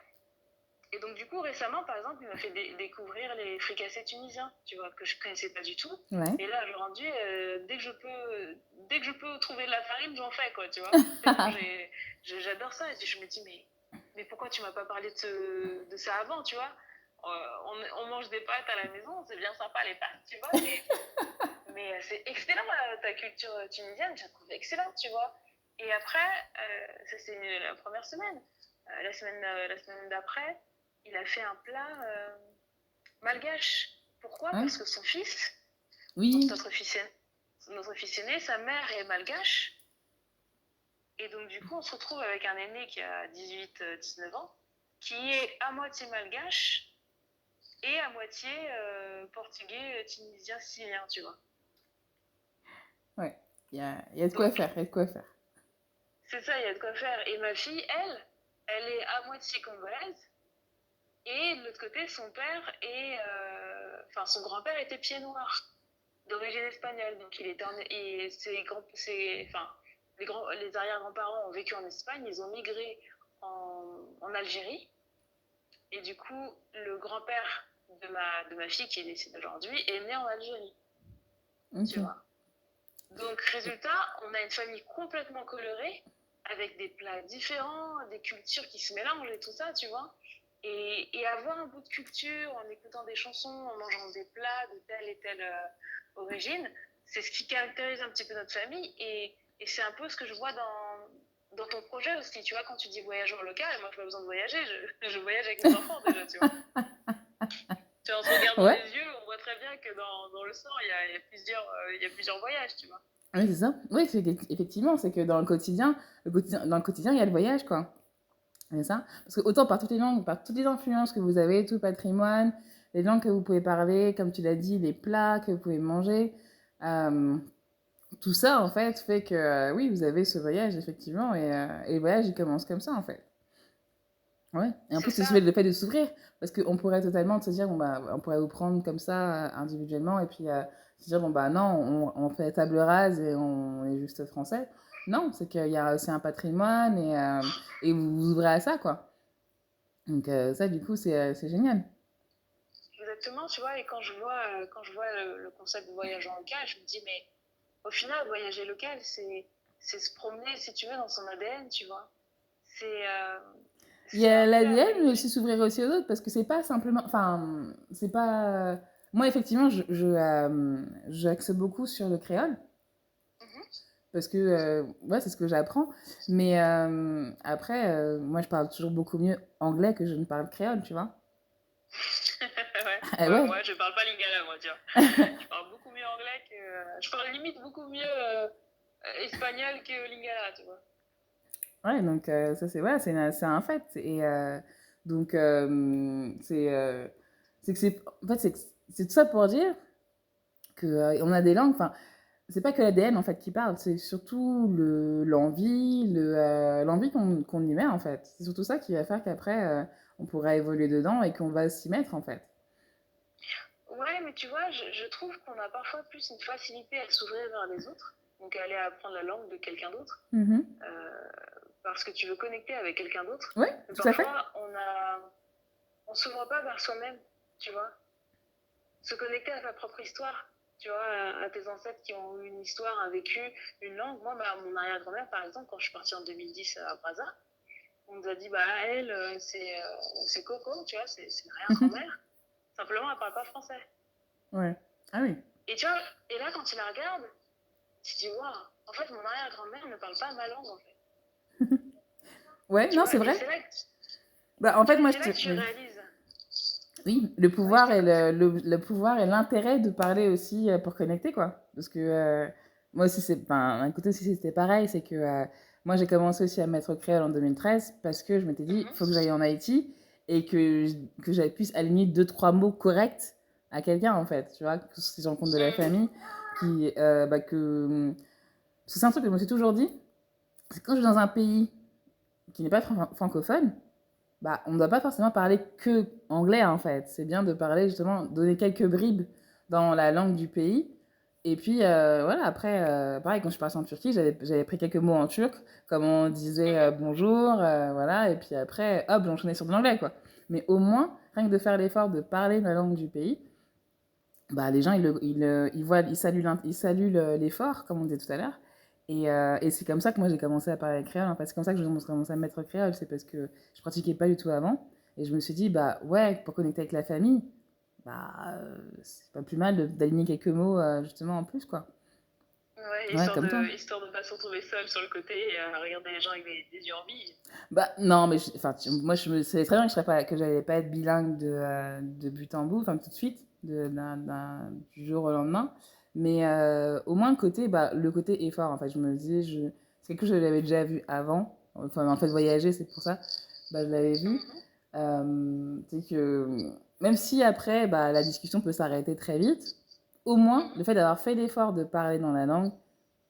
Et donc, du coup, récemment, par exemple, il m'a fait découvrir les fricassés tunisiens, tu vois, que je connaissais pas du tout. Ouais. Et là, aujourd'hui, dès que je peux trouver de la farine, j'en fais, quoi, tu vois. Tellement j'adore ça. Et puis, je me dis, mais pourquoi tu m'as pas parlé de ça avant, tu vois? On mange des pâtes à la maison, c'est bien sympa les pâtes, tu vois, mais c'est excellent, ta culture tunisienne, je la trouve excellente, tu vois. Et après, ça c'est la première semaine. La semaine d'après, il a fait un plat malgache. Pourquoi? Ouais. Parce que son fils, donc Oui. notre fils aîné, sa mère est malgache. Et donc, du coup, on se retrouve avec un aîné qui a 18-19 ans, qui est à moitié malgache et à moitié portugais, tunisien, sicilien, tu vois. Ouais. Il y a de quoi faire, il y a de quoi faire. C'est ça, il y a de quoi faire. Et ma fille, elle est à moitié congolaise. Et de l'autre côté, son père est. Enfin, son grand-père était pied noir, d'origine espagnole. Donc, il était et les arrière-grands-parents ont vécu en Espagne, ils ont migré en Algérie. Et du coup, le grand-père de ma fille, qui est décédée aujourd'hui, est né en Algérie. Okay. Tu vois. Donc, résultat, on a une famille complètement colorée, avec des plats différents, des cultures qui se mélangent et tout ça, tu vois. Et avoir un bout de culture en écoutant des chansons, en mangeant des plats de telle et telle origine, c'est ce qui caractérise un petit peu notre famille. Et c'est un peu ce que je vois dans ton projet aussi. Tu vois, quand tu dis voyage en local, moi, je n'ai pas besoin de voyager. Je voyage avec mes enfants déjà, tu vois. Tu vois, on se regarde dans les yeux, on voit très bien que dans le sang, il y a plusieurs voyages, tu vois. Oui, c'est ça. Oui, effectivement, c'est que dans le quotidien, il y a le voyage, quoi. C'est ça. Parce que autant par toutes les langues, par toutes les influences que vous avez, tout le patrimoine, les langues que vous pouvez parler, comme tu l'as dit, les plats que vous pouvez manger, euh, tout ça, en fait, fait que, oui, vous avez ce voyage, effectivement, et le voyage, il commence comme ça, en fait. Ouais. Et en plus, c'est le fait de s'ouvrir, parce qu'on pourrait totalement se dire, bon, bah, on pourrait vous prendre comme ça, individuellement, et puis se dire, bon, bah, non, on fait table rase et on est juste français. Non, c'est qu'il y a aussi un patrimoine et vous vous ouvrez à ça, quoi. Donc, ça, du coup, c'est génial. Exactement, tu vois, et quand je vois le concept de voyage en local, je me dis, mais au final, voyager local, c'est se promener, si tu veux, dans son ADN, tu vois. Il y C'est a un peu l'ADN, mais arriver. aussi s'ouvrir aussi aux autres, parce que c'est pas simplement. Enfin, c'est pas. Moi, effectivement, j'axe beaucoup sur le créole, parce que ouais, c'est ce que j'apprends. Mais après, moi, je parle toujours beaucoup mieux anglais que je ne parle créole, tu vois. Ouais, Ouais. moi, je parle pas lingala, moi, tiens. Je parle beaucoup mieux anglais que. Je parle limite beaucoup mieux espagnol que lingala, tu vois. Ouais, donc ça, c'est voilà, c'est un fait. Et donc, c'est que c'est. En fait, c'est tout ça pour dire que on a des langues. Enfin, c'est pas que l'ADN en fait qui parle, c'est surtout l'envie qu'on y met en fait. C'est surtout ça qui va faire qu'après on pourra évoluer dedans et qu'on va s'y mettre en fait. Ouais, mais tu vois, je trouve qu'on a parfois plus une facilité à s'ouvrir vers les autres, donc à aller apprendre la langue de quelqu'un d'autre, parce que tu veux connecter avec quelqu'un d'autre. Oui, tout à fait. Parfois, on s'ouvre pas vers soi-même, tu vois. Se connecter à sa propre histoire, tu vois, à tes ancêtres qui ont eu une histoire, un vécu, une langue. Moi, mon arrière-grand-mère, par exemple, quand je suis partie en 2010 à Brazza, on nous a dit, bah, elle, c'est Coco, tu vois, c'est une arrière-grand-mère. Simplement, elle parle pas français. Ouais. Ah oui. Et tu vois, et là, quand tu la regardes, tu te dis, waouh, en fait, mon arrière-grand-mère ne parle pas ma langue, en fait. Ouais, Tu non, vois, c'est et vrai. c'est là que, Bah, en fait, moi, c'est là que tu oui. réalises. Oui, le Ouais, je pouvoir et t'écoute. le pouvoir et l'intérêt de parler aussi pour connecter, quoi. Parce que moi aussi, d'un côté aussi, c'était pareil. C'est que moi, j'ai commencé aussi à mettre au créole en 2013 parce que je m'étais dit, il faut que j'aille en Haïti et que j'avais pu aligner deux, trois mots corrects à quelqu'un, en fait. Tu vois, que si je rencontre de la famille, qui, bah, que. Parce que c'est un truc que je me suis toujours dit, c'est quand je vais dans un pays qui n'est pas francophone, bah, on ne doit pas forcément parler que anglais en fait. C'est bien de parler justement, donner quelques bribes dans la langue du pays Et puis, voilà, après, pareil, quand je suis partie en Turquie, j'avais pris quelques mots en turc, comme on disait bonjour, voilà, et puis après, hop, j'enchaînais sur de l'anglais, quoi. Mais au moins, rien que de faire l'effort de parler la langue du pays, bah, les gens, ils voient, ils saluent l'effort, comme on disait tout à l'heure. Et c'est comme ça que moi, j'ai commencé à parler créole. En fait, c'est comme ça que j'ai commencé à me mettre créole. C'est parce que je pratiquais pas du tout avant. Et je me suis dit, bah ouais, pour connecter avec la famille, bah, c'est pas plus mal d'aligner quelques mots, justement, en plus, quoi. Ouais, Ouais, comme toi. histoire de pas se retrouver seule sur le côté et à regarder les gens avec des yeux en bille. Bah, non, mais enfin, moi, je me savais très bien que que j'allais pas être bilingue de but en bout, enfin, tout de suite, du jour au lendemain. Mais au moins, le côté effort, en fait, je me disais, c'est quelque chose que j'avais déjà vu avant. Enfin, en fait, voyager, c'est pour ça, bah, je l'avais vu. Mhm. C'est que même si après, bah, la discussion peut s'arrêter très vite, au moins, le Mhm. fait d'avoir fait l'effort de parler dans la langue,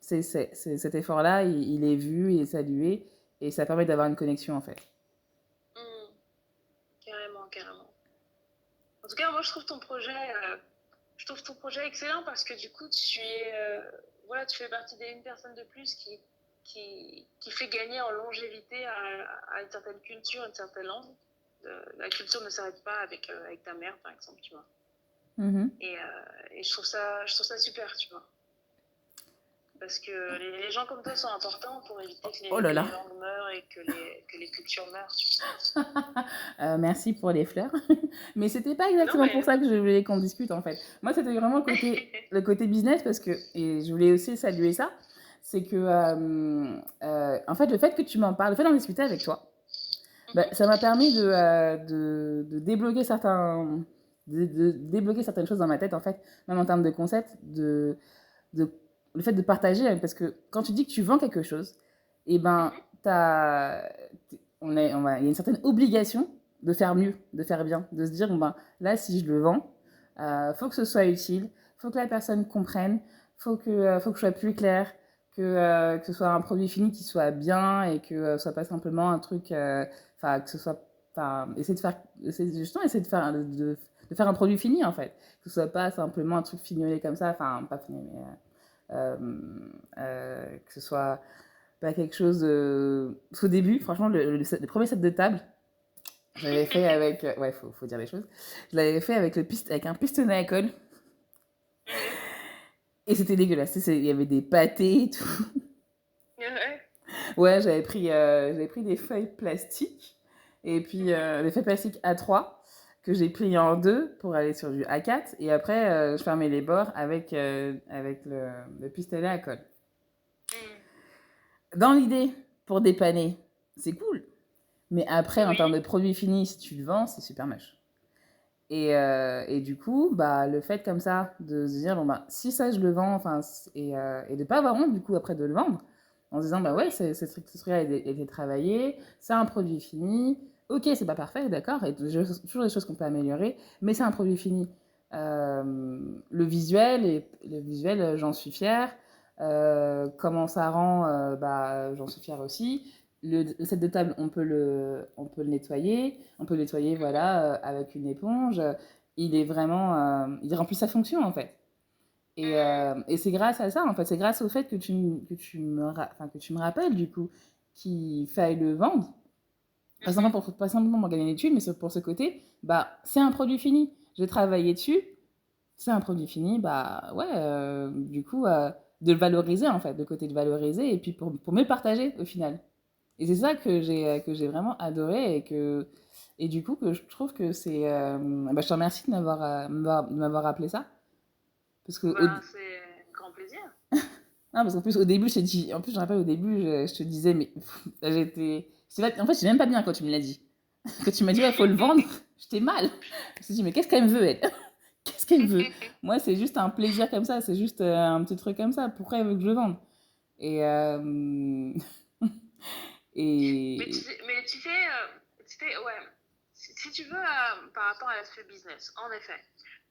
cet effort-là, il est vu, il est salué, et ça permet d'avoir une connexion, en fait. Mhm. Carrément, carrément. En tout cas, moi, je trouve ton projet excellent parce que du coup, voilà, tu fais partie d'une personne de plus qui fait gagner en longévité à une certaine culture, une certaine langue. La culture ne s'arrête pas avec ta mère, par exemple, tu vois. Mhm. Et je trouve ça super, tu vois. Parce que les gens comme toi sont importants pour éviter Oh là que là. les langues meurent et que les cultures meurent, tu vois. Merci pour les fleurs. Mais c'était pas Non, exactement pour mais... ça que je voulais qu'on discute, en fait. Moi, c'était vraiment le côté business, parce que, et je voulais aussi saluer ça, c'est que, en fait, le fait que tu m'en parles, le fait d'en discuter avec toi, bah, Mhm. ça m'a permis de débloquer de débloquer certaines choses dans ma tête, en fait, même en termes de concept, de, le fait de partager, parce que quand tu dis que tu vends quelque chose, et ben, Mhm. il y a une certaine obligation de faire mieux, de faire bien, de se dire, bon ben, là, si je le vends, faut que ce soit utile, faut que la personne comprenne, faut que je sois plus clair, que ce soit un produit fini qui soit bien et que ce soit pas simplement un truc, enfin, que ce soit, enfin, essayer de faire, de faire un produit fini, en fait. Que ce soit pas simplement un truc fignolé comme ça, enfin, pas fignolé, mais que ce soit pas quelque chose de... Parce qu'au début, franchement, le premier set de table, je l'avais fait avec... ouais, faut dire les choses. Je l'avais fait avec un pistonnet à colle. Mhm. Et c'était dégueulasse. Il y avait des pâtés et tout. Ouais. Ouais, j'avais pris des feuilles plastiques. Et puis, Mhm. des feuilles plastiques A3 que j'ai pliées en deux pour aller sur du A4. Et après, je fermais les bords avec le pistolet à colle. Mhm. Dans l'idée, pour dépanner, c'est cool. Mais après, en termes de Oui. produit fini, si tu le vends, c'est super moche. Et du coup, bah, le fait comme ça de se dire, bon, bah, si ça, je le vends, enfin, et de pas avoir honte, du coup, après de le vendre, en se disant, bah ouais, Oui. ce truc-là a été travaillé, c'est un produit fini, ok, c'est pas parfait, d'accord, et toujours des choses qu'on peut améliorer, mais c'est un produit fini. Le visuel, j'en suis fière. Comment ça rend, bah, j'en suis fière aussi. Le set de table, on peut le nettoyer. On peut le nettoyer, Mhm. voilà, avec une éponge. Il est vraiment, il remplit sa fonction, en fait. Mhm. Et c'est grâce à ça, en fait. C'est grâce au fait enfin, que tu me rappelles, du coup, qu'il faille le vendre. Mhm. Pas simplement pour gagner des thunes, mais pour ce côté, bah, c'est un produit fini. J'ai travaillé dessus, c'est un produit fini, bah ouais, du coup, de le valoriser, en fait, le côté de valoriser, et puis pour mieux le partager, au final. Et c'est ça que j'ai vraiment adoré et du coup que je trouve que c'est bah, je te remercie de m'avoir rappelé ça parce que Ben, c'est un grand plaisir. non, parce qu'en plus au début je t'ai dit en plus je me rappelle au début je te disais mais en fait j'étais même pas bien quand tu me l'as dit quand tu m'as dit ouais faut le vendre j'étais mal je me suis dit mais qu'est-ce qu'elle me veut elle qu'est-ce qu'elle me veut moi c'est juste un plaisir comme ça c'est juste un petit truc comme ça pourquoi elle veut que je le vende et et Tu sais, ouais, si tu veux, par rapport à l'aspect business, en effet,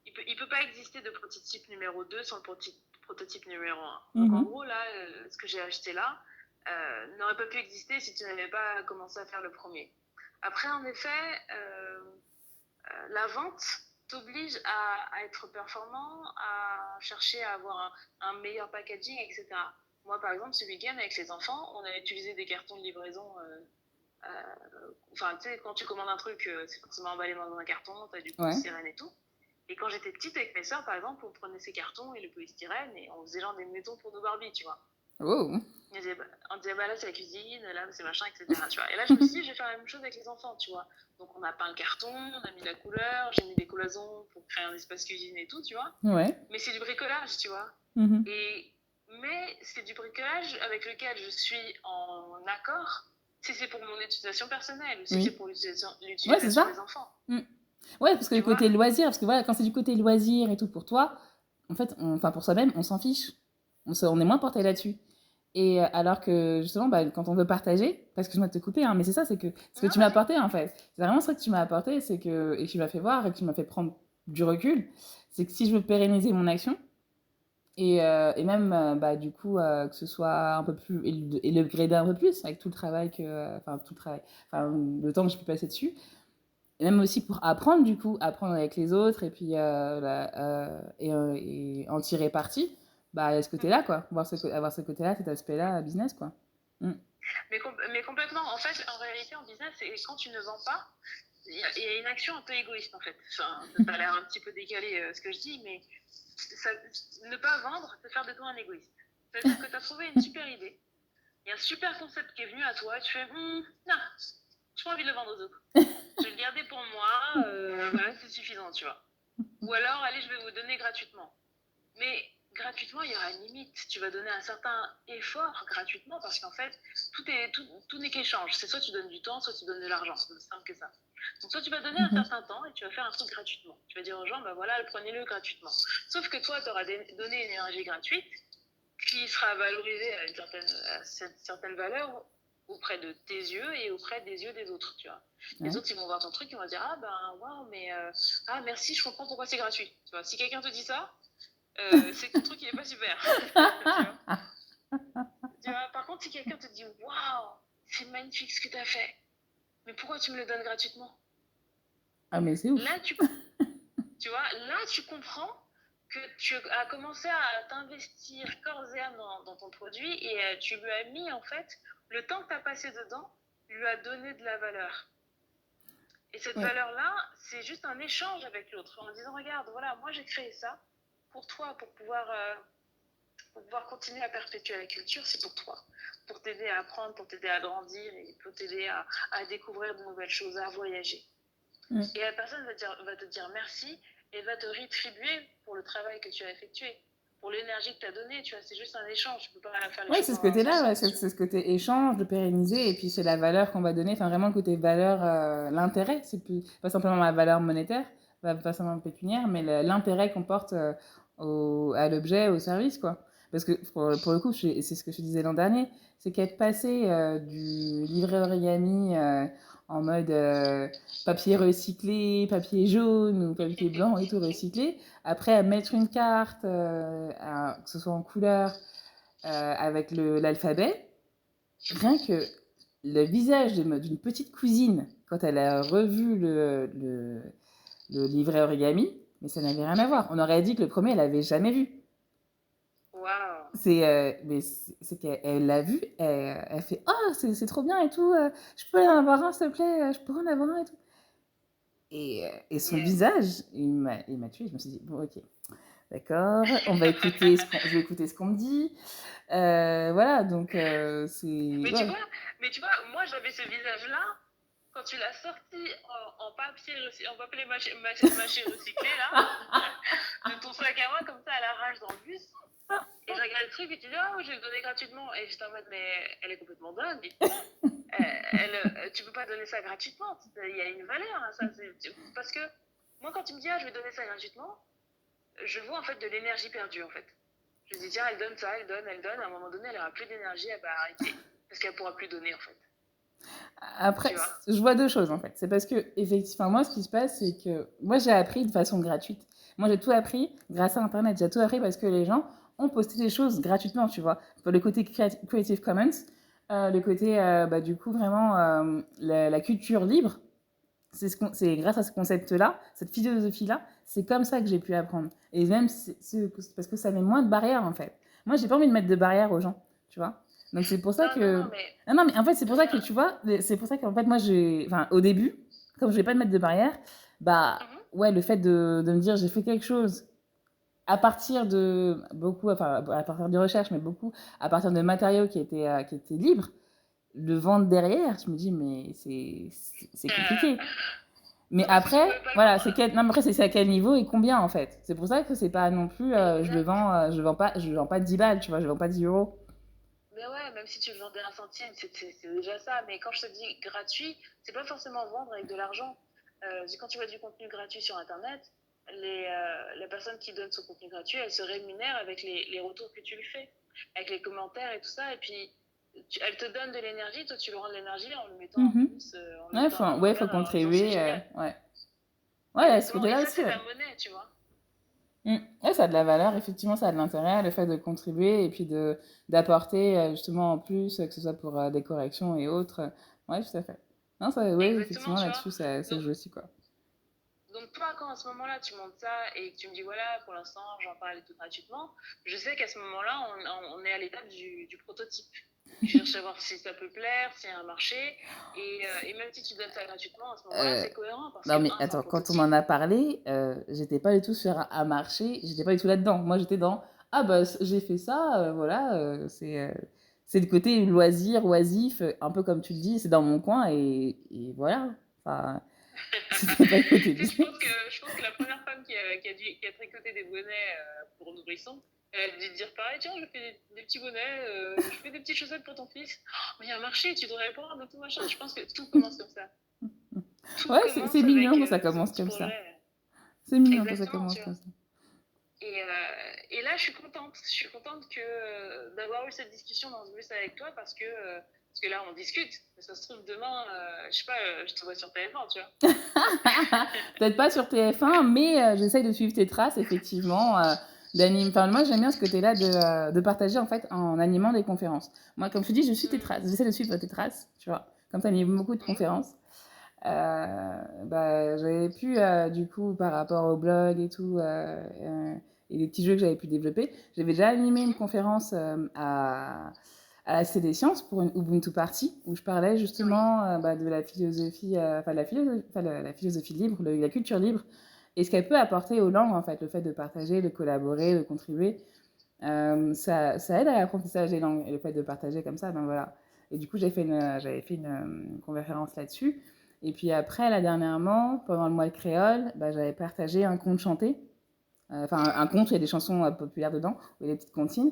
il peut pas exister de prototype numéro 2 sans le prototype numéro un. Donc, en mhm, gros, là, ce que j'ai acheté là n'aurait pas pu exister si tu n'avais pas commencé à faire le premier. Après, en effet, la vente, t'oblige à être performant, à chercher à avoir un meilleur packaging, etc. Moi, par exemple, ce week-end, avec les enfants, on a utilisé des cartons de livraison. Enfin, tu sais, quand tu commandes un truc, c'est forcément emballé dans un carton, t'as du polystyrène et tout. Et quand j'étais petite avec mes sœurs, par exemple, on prenait ces cartons et le polystyrène et on faisait genre des maisons pour nos Barbies, tu vois. Oh. On disait, bah là c'est la cuisine, là c'est machin, etc. Tu vois. Et là je me suis dit, je vais faire la même chose avec les enfants, tu vois. Donc on a peint le carton, on a mis la couleur, j'ai mis des cloisons pour créer un espace cuisine et tout, tu vois. Ouais. Mais c'est du bricolage, tu vois. Mais c'est du bricolage avec lequel je suis en accord si c'est pour mon utilisation personnelle ou si c'est pour l'utilisation des enfants. Ouais, parce que le côté loisir, parce que voilà, quand c'est du côté loisir et tout pour toi, en fait, enfin pour soi-même, on s'en fiche. On est moins porté là-dessus. Et alors que justement, bah, quand on veut partager, parce que je vais te couper, hein, mais c'est ça, c'est que ce que tu m'as apporté en fait, c'est vraiment ça que tu m'as apporté, c'est que, et que tu m'as fait voir et que tu m'as fait prendre du recul, c'est que si je veux pérenniser mon action, et même bah, du coup que ce soit un peu plus, et le grader un peu plus avec tout le travail que, enfin tout le travail, enfin le temps que je peux passer dessus, et même aussi pour apprendre du coup, apprendre avec les autres et puis et en tirer parti, bah, il y a ce côté-là, quoi. Avoir ce côté-là, cet aspect-là, business, quoi. Mais complètement. En fait, en réalité, en business, quand tu ne vends pas, il y a une action un peu égoïste, en fait. Enfin, ça a l'air un petit peu décalé ce que je dis, mais ça, ne pas vendre, c'est faire de toi un égoïste. C'est-à-dire que tu as trouvé une super idée, il y a un super concept qui est venu à toi, et tu fais, non, j'ai pas envie de le vendre aux autres. Je vais le garder pour moi, voilà, c'est suffisant, tu vois. Ou alors, allez, je vais vous donner gratuitement. Mais gratuitement, il y aura une limite. Tu vas donner un certain effort gratuitement parce qu'en fait, tout n'est qu'échange. C'est soit tu donnes du temps, soit tu donnes de l'argent. C'est aussi simple que ça. Donc, soit tu vas donner un certain temps et tu vas faire un truc gratuitement. Tu vas dire aux gens, bah voilà, prenez-le gratuitement. Sauf que toi, tu auras donné une énergie gratuite qui sera valorisée à une certaine valeur auprès de tes yeux et auprès des yeux des autres, tu vois. Les autres, ils vont voir ton truc, ils vont dire, ah ben, waouh, mais ah merci, je comprends pourquoi c'est gratuit. Tu vois, si quelqu'un te dit ça, c'est que ton truc il est pas super. Tu vois, par contre, si quelqu'un te dit waouh, c'est magnifique ce que tu as fait, mais pourquoi tu me le donnes gratuitement? Ah, mais c'est ouf. Là, tu vois, là, tu comprends que tu as commencé à t'investir corps et âme dans ton produit et tu lui as mis en fait le temps que tu as passé dedans, lui a donné de la valeur. Et cette valeur-là, c'est juste un échange avec l'autre en disant regarde, voilà, moi j'ai créé ça pour toi, pour pouvoir continuer à perpétuer la culture, c'est pour toi. Pour t'aider à apprendre, pour t'aider à grandir et pour t'aider à découvrir de nouvelles choses, à voyager. Et la personne va te dire merci et va te rétribuer pour le travail que tu as effectué, pour l'énergie que tu as donnée. Tu vois, c'est juste un échange. Tu peux pas faire les choses. C'est ce côté-là, c'est ce côté échange, de pérenniser, et puis c'est la valeur qu'on va donner, enfin vraiment le côté valeur, l'intérêt, c'est plus, pas simplement la valeur monétaire, pas simplement pécuniaire, mais l'intérêt qu'on porte à l'objet, au service, quoi. Parce que pour le coup, c'est ce que je disais l'an dernier, c'est qu'être passé du livret origami en mode papier recyclé, papier jaune ou papier blanc et tout recyclé, après à mettre une carte, que ce soit en couleur, avec l'alphabet, rien que le visage d'une petite cousine, quand elle a revu le livret origami, mais ça n'avait rien à voir. On aurait dit que le premier, elle n'avait jamais vu. Wow. C'est qu'elle l'a vu, elle fait oh, c'est trop bien et tout, je peux en avoir un, s'il te plaît, je pourrais en avoir un et tout. Et son visage, il m'a tué. Je me suis dit, bon, ok, d'accord, je vais écouter ce qu'on me dit. Voilà, donc c'est. Mais tu vois, moi j'avais ce visage-là quand tu l'as sorti en papier mâché recyclé là, de ton sac à main comme ça à l'arrache dans le bus. Et je regarde le truc et tu dis, oh, je vais le donner gratuitement. Et j'étais en mode, mais elle est complètement dingue. Tu peux pas donner ça gratuitement. Il y a une valeur à ça. Parce que moi, quand tu me dis, ah, je vais donner ça gratuitement, je vois en fait de l'énergie perdue en fait. Je me dis, tiens, elle donne ça, elle donne. À un moment donné, elle aura plus d'énergie, elle va arrêter. Parce qu'elle pourra plus donner en fait. Après, je vois deux choses en fait. C'est parce que, effectivement, moi, ce qui se passe, c'est que moi, j'ai appris de façon gratuite. Moi, j'ai tout appris grâce à Internet. J'ai tout appris parce que les gens ont posté des choses gratuitement, tu vois. Pour le côté Creative Commons, le côté, bah, du coup, vraiment, la culture libre, c'est grâce à ce concept-là, cette philosophie-là, c'est comme ça que j'ai pu apprendre. Et même, parce que ça met moins de barrières, en fait. Moi, j'ai pas envie de mettre de barrières aux gens, tu vois. Donc, c'est pour ça Non, non, que... non, mais Ah non, mais en fait, c'est pour ça que, bien. tu vois, c'est pour ça qu'en fait, moi, enfin, au début, comme je vais pas de mettre de barrières, bah, Mhm. ouais, le fait de me dire, j'ai fait quelque chose à partir de beaucoup, enfin, à partir de recherches, mais beaucoup à partir de matériaux qui étaient libres, le vendre derrière, je me dis, mais c'est compliqué. Mais Non, mais si tu après, pouvais pas le voilà, vendre. c'est quel... non, mais après, c'est à quel niveau et combien, en fait. C'est pour ça que c'est pas non plus, Exact. je le vends pas 10 balles, tu vois, je le vends pas 10 euros. Mais ouais, même si tu le vendais un centime, c'est déjà ça. Mais quand je te dis gratuit, c'est pas forcément vendre avec de l'argent. Quand tu vois du contenu gratuit sur Internet, les personnes qui donnent ce contenu gratuit, elles se rémunèrent avec les retours que tu lui fais, avec les commentaires et tout ça. Et puis, elles te donnent de l'énergie, toi tu leur rends de l'énergie en le mettant en Mhm. plus, en le mettant en Ouais, commentaire, faut en disant c'est contribuer, génial. ouais. Ouais, à ce Exactement. Et côté-là ça, aussi, c'est de ouais. la monnaie, tu vois. Mm. Ouais, ça a de la valeur, effectivement, ça a de l'intérêt, le fait de contribuer et puis d'apporter justement en plus, que ce soit pour des corrections et autres. Ouais, tout à fait. Non, ça, ouais, Exactement, effectivement, tu vois. là-dessus, ça Donc, joue aussi, quoi. Donc toi, quand à ce moment-là, tu montes ça et que tu me dis, voilà, pour l'instant, j'en parle et tout gratuitement, je sais qu'à ce moment-là, on est à l'étape du prototype. Tu cherches à voir si ça peut plaire, s'il y a un marché. Et même si tu donnes ça gratuitement, à ce moment-là, Euh, c'est cohérent parce que, non, mais un, c'est un attends, quand on m'en prototype. a parlé, j'étais pas du tout sur un marché, j'étais pas du tout là-dedans. Moi, j'étais dans, ah bah, j'ai fait ça, voilà, c'est le côté loisir, oisif, un peu comme tu le dis, c'est dans mon coin et voilà. Enfin, c'était pas le côté Tu sais, business. je pense que la première femme qui a tricoté des bonnets pour nourrissons, elle a dû te dire pareil, tiens, je fais des petits bonnets, je fais des petites chaussettes pour ton fils. Oh, mais il y a un marché, tu devrais prendre tout machin. Je pense que tout commence comme ça. Tout Ouais, c'est commence mignon avec quand ça ce commence petit comme ça. projet. C'est mignon quand ça Exactement, commence tu vois. comme ça. Et là, je suis contente. Je suis contente d'avoir eu cette discussion dans ce bus avec toi parce que là, on discute. Ça se trouve, demain, je sais pas, je te vois sur TF1, tu vois. Peut-être pas sur TF1, mais j'essaye de suivre tes traces, effectivement. Enfin, moi, j'aime bien ce côté-là de partager, en fait, en animant des conférences. Moi, comme je te dis, je suis tes traces. J'essaie de suivre tes traces, tu vois. Comme tu animes beaucoup de Mhm. conférences. Bah, j'avais pu, du coup, par rapport au blog et tout, et les petits jeux que j'avais pu développer, j'avais déjà animé une Mhm. conférence à la Cité des Sciences pour une Ubuntu Party, où je parlais Oui. justement bah, de la philosophie, la philosophie libre, la culture libre, et ce qu'elle peut apporter aux langues, en fait, le fait de partager, de collaborer, de contribuer. Ça aide à l'apprentissage des langues, et le fait de partager comme ça, ben voilà. Et du coup, j'avais fait une conférence là-dessus. Et puis après, là, dernièrement, pendant le mois de créole, bah, j'avais partagé un conte chanté. Enfin, un conte, il y a des chansons populaires dedans, ou des petites comptines.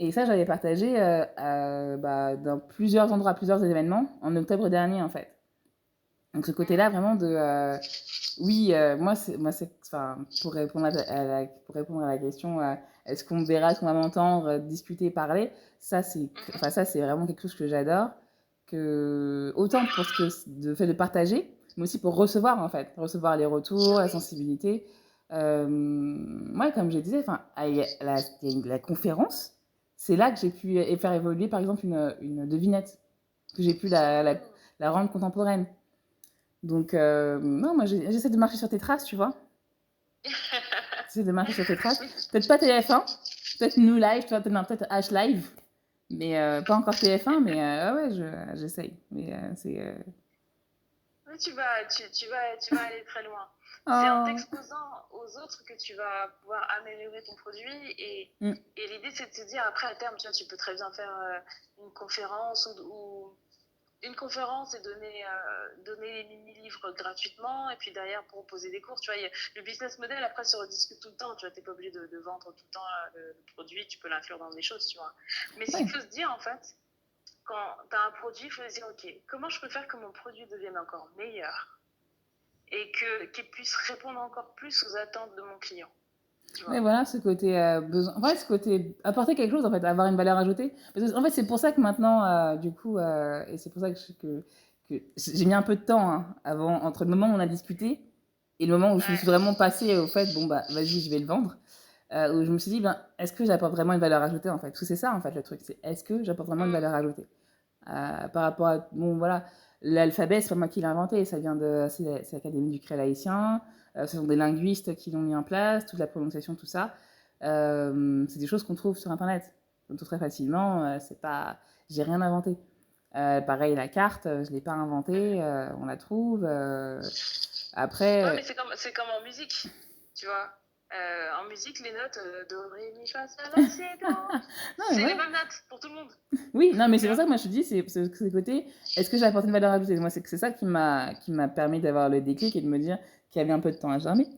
Et ça, j'avais partagé bah, dans plusieurs endroits, plusieurs événements, en octobre dernier, en fait. Donc ce côté-là, Mhm. vraiment de... oui, enfin, pour répondre à la question, est-ce qu'on me verra, est-ce qu'on va m'entendre, discuter, parler, Mhm. enfin, ça, c'est vraiment quelque chose que j'adore. Autant pour ce que de fait de partager, mais aussi pour recevoir, en fait. Recevoir les retours, la Oui. sensibilité. Moi, comme je disais, enfin, il y a la conférence, c'est là que j'ai pu faire évoluer, par exemple, une devinette, que j'ai pu Mhm. la rendre contemporaine. Donc, non, moi, j'essaie de marcher sur tes traces, tu vois. J'essaie de marcher sur tes traces. Peut-être pas TF1, peut-être New Live, tu vois, peut-être H Live, mais pas encore TF1, mais ouais, j'essaye. Mais c'est. Mais tu vas aller très loin. C'est en Oh. t'exposant aux autres que tu vas pouvoir améliorer ton produit. Mm. Et l'idée, c'est de se dire, après, à terme, tu vois, tu peux très bien faire une conférence ou une conférence et donner les mini-livres gratuitement et puis derrière proposer des cours. Tu vois, le business model, après, se rediscute tout le temps. Tu vois, t'es pas obligé de vendre tout le temps le produit. Tu peux l'inclure dans des choses, tu vois. Mais ce qu'il Ouais. faut se dire, en fait, quand tu as un produit, il faut se dire, OK, comment je peux faire que mon produit devienne encore meilleur et qu'il puisse répondre encore plus aux attentes de mon client, tu Ouais, vois. voilà, ce côté besoin. En fait, ce côté apporter quelque chose, en fait, avoir une valeur ajoutée. Parce que, en fait, c'est pour ça que maintenant, du coup, et c'est pour ça que j'ai mis un peu de temps hein, avant, entre le moment où on a discuté et le moment où je me suis Ouais. vraiment passée au fait, bon, bah, vas-y, je vais le vendre. Où je me suis dit, ben, est-ce que j'apporte vraiment une valeur ajoutée, en fait? Parce que c'est ça, en fait, le truc, c'est est-ce que j'apporte vraiment une Mm. valeur ajoutée? Par rapport à, bon, voilà, l'alphabet, c'est pas moi qui l'ai inventé, ça vient de, c'est l'Académie du créole haïtien. ce sont des linguistes qui l'ont mis en place, toute la prononciation, tout ça. C'est des choses qu'on trouve sur Internet. On trouve très facilement, c'est pas... J'ai rien inventé. Pareil, la carte, je l'ai pas inventée, on la trouve. Ouais, Après... mais c'est comme en musique, tu vois. En musique, les notes do, ré, mi, fa, sol, la, si, do, non, mais c'est les voilà. mêmes notes pour tout le monde. Oui, non, mais Tu c'est pour vois. ça que moi je te dis, c'est ce côté, est-ce que j'ai apporté une valeur ajoutée? Moi, c'est ça qui m'a permis d'avoir le déclic et de me dire qu'il y avait un peu de temps à germer.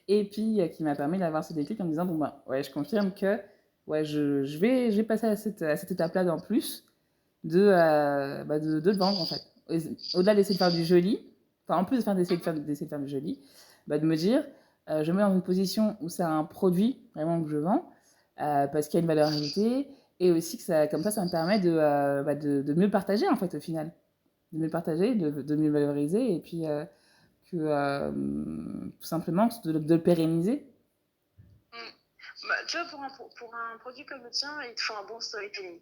Et puis, qui m'a permis d'avoir ce déclic en me disant, bon, bah, ouais, je confirme que ouais, je vais passer à cette étape-là en plus de le vendre, en fait. Au-delà d'essayer de faire du joli, enfin, en plus de faire d'essayer de faire du joli, bah, de me dire, je me mets dans une position où c'est un produit vraiment que je vends, parce qu'il y a une valeur ajoutée, et aussi que ça, comme ça me permet de mieux partager, en fait, au final. De mieux partager, de mieux valoriser, et puis tout simplement de le pérenniser. Mm. Bah, tu vois, pour un produit comme le tien, il te faut un bon storytelling.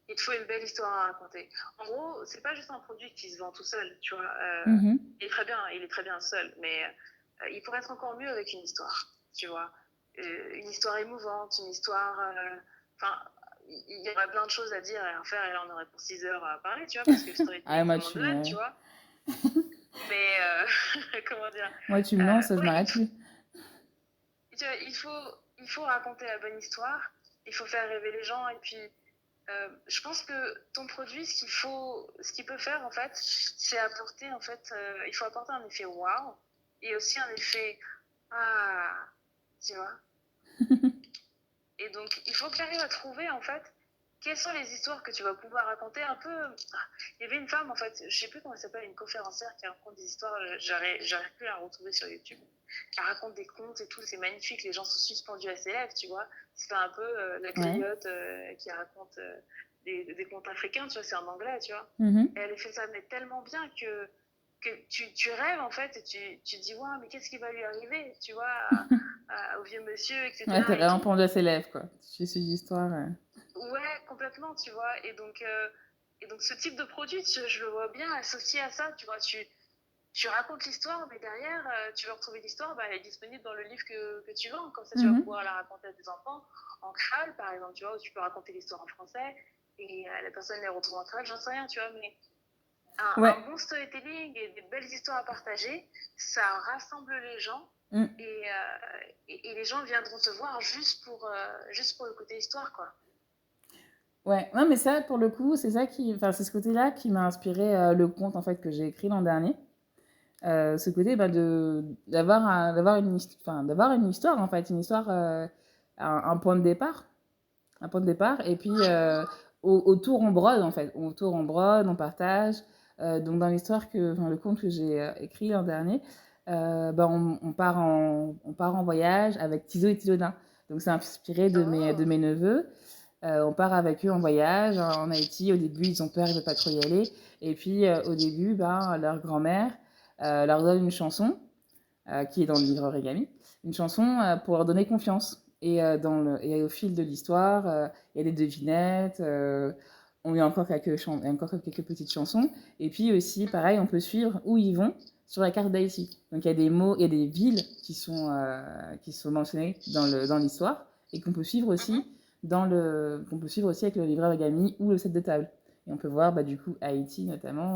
Il te faut une belle histoire à raconter. En gros, c'est pas juste un produit qui se vend tout seul, tu vois. Mm -hmm. Il est très bien seul, mais il pourrait être encore mieux avec une histoire, tu vois. Une histoire émouvante, une histoire. Enfin, il y aurait plein de choses à dire et à faire, et là on aurait pour 6 heures à parler, tu vois, parce que le Ah, storytelling, moi, c'est mon domaine, tu vois. Mais comment dire, moi, tu me lances, je ouais, m'arrête plus. tu vois, il faut raconter la bonne histoire, il faut faire rêver les gens, et puis je pense que ton produit, ce qu'il peut faire en fait, c'est apporter en fait, il faut apporter un effet wow et aussi un effet ah, tu vois. Et donc il faut que tu arrives à trouver en fait quelles sont les histoires que tu vas pouvoir raconter un peu. Il y avait une femme en fait, je sais plus comment elle s'appelle, une conférencière qui raconte des histoires. J'arrive plus à la retrouver sur YouTube. Elle raconte des contes et tout, c'est magnifique. Les gens sont suspendus à ses lèvres, tu vois. C'est un peu la griotte qui raconte des contes africains, tu vois, c'est en anglais, tu vois. Mm -hmm. Et elle fait ça mais tellement bien que tu rêves en fait, et tu te dis, ouais, mais qu'est-ce qui va lui arriver, tu vois, au vieux monsieur, Ouais, t'es etc. Et vraiment tout. pendu à ses lèvres, quoi. Tu suis l'histoire. Ouais, complètement, tu vois. Et donc ce type de produit, je le vois bien associé à ça, tu vois. Tu racontes l'histoire, mais derrière, tu veux retrouver l'histoire, bah, elle est disponible dans le livre que tu vends. Comme ça, tu vas Mm pouvoir la raconter à tes enfants en créole, par exemple, tu vois, où tu peux raconter l'histoire en français et la personne les retrouve en créole, j'en sais rien, tu vois. Mais -hmm. Ouais. un bon storytelling et des belles histoires à partager, ça rassemble les gens Mm. et les gens viendront te voir juste pour le côté histoire, quoi. Ouais, non, mais ça, pour le coup, c'est ça qui, enfin, c'est ce côté-là qui m'a inspiré le conte en fait que j'ai écrit l'an dernier. Ce côté bah, de d'avoir une histoire en fait, une histoire, un point de départ, un point de départ, et puis autour on brode en fait, autour on brode, on partage. Donc dans l'histoire que, enfin, le conte que j'ai écrit l'an dernier, bah, on part en voyage avec Tiso et Tilodin. Donc c'est inspiré de Oh. mes neveux. On part avec eux en voyage en Haïti. Au début, ils ont peur, ils ne veulent pas trop y aller. Et puis, au début, ben, leur grand-mère leur donne une chanson qui est dans le livre Origami, une chanson pour leur donner confiance. Et au fil de l'histoire, il y a des devinettes, on y a encore quelques petites chansons. Et puis aussi, pareil, on peut suivre où ils vont sur la carte d'Haïti. Donc il y a des mots, il y a des villes qui sont mentionnées dans l'histoire et qu'on peut suivre aussi qu'on peut suivre aussi avec le livret Origami ou le set de table. Et on peut voir bah, du coup Haïti notamment,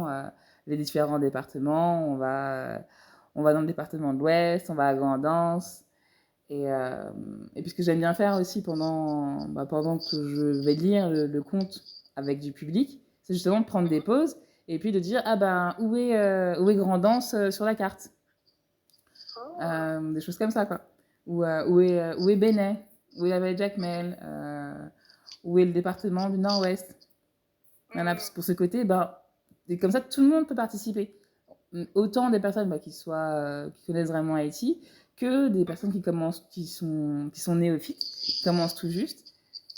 les différents départements. On va dans le département de l'Ouest, on va à Grand'Anse. Et puis ce que j'aime bien faire aussi pendant que je vais lire le conte avec du public, c'est justement de prendre des pauses et puis de dire ah ben où est Grand'Anse sur la carte, des choses comme ça quoi. Où est Bénin, où est la vallée de Jacmel, où est le département du Nord-Ouest. Voilà, pour ce côté, bah, et comme ça tout le monde peut participer. Autant des personnes bah, qui connaissent vraiment Haïti que des personnes qui sont néophytes, qui commencent tout juste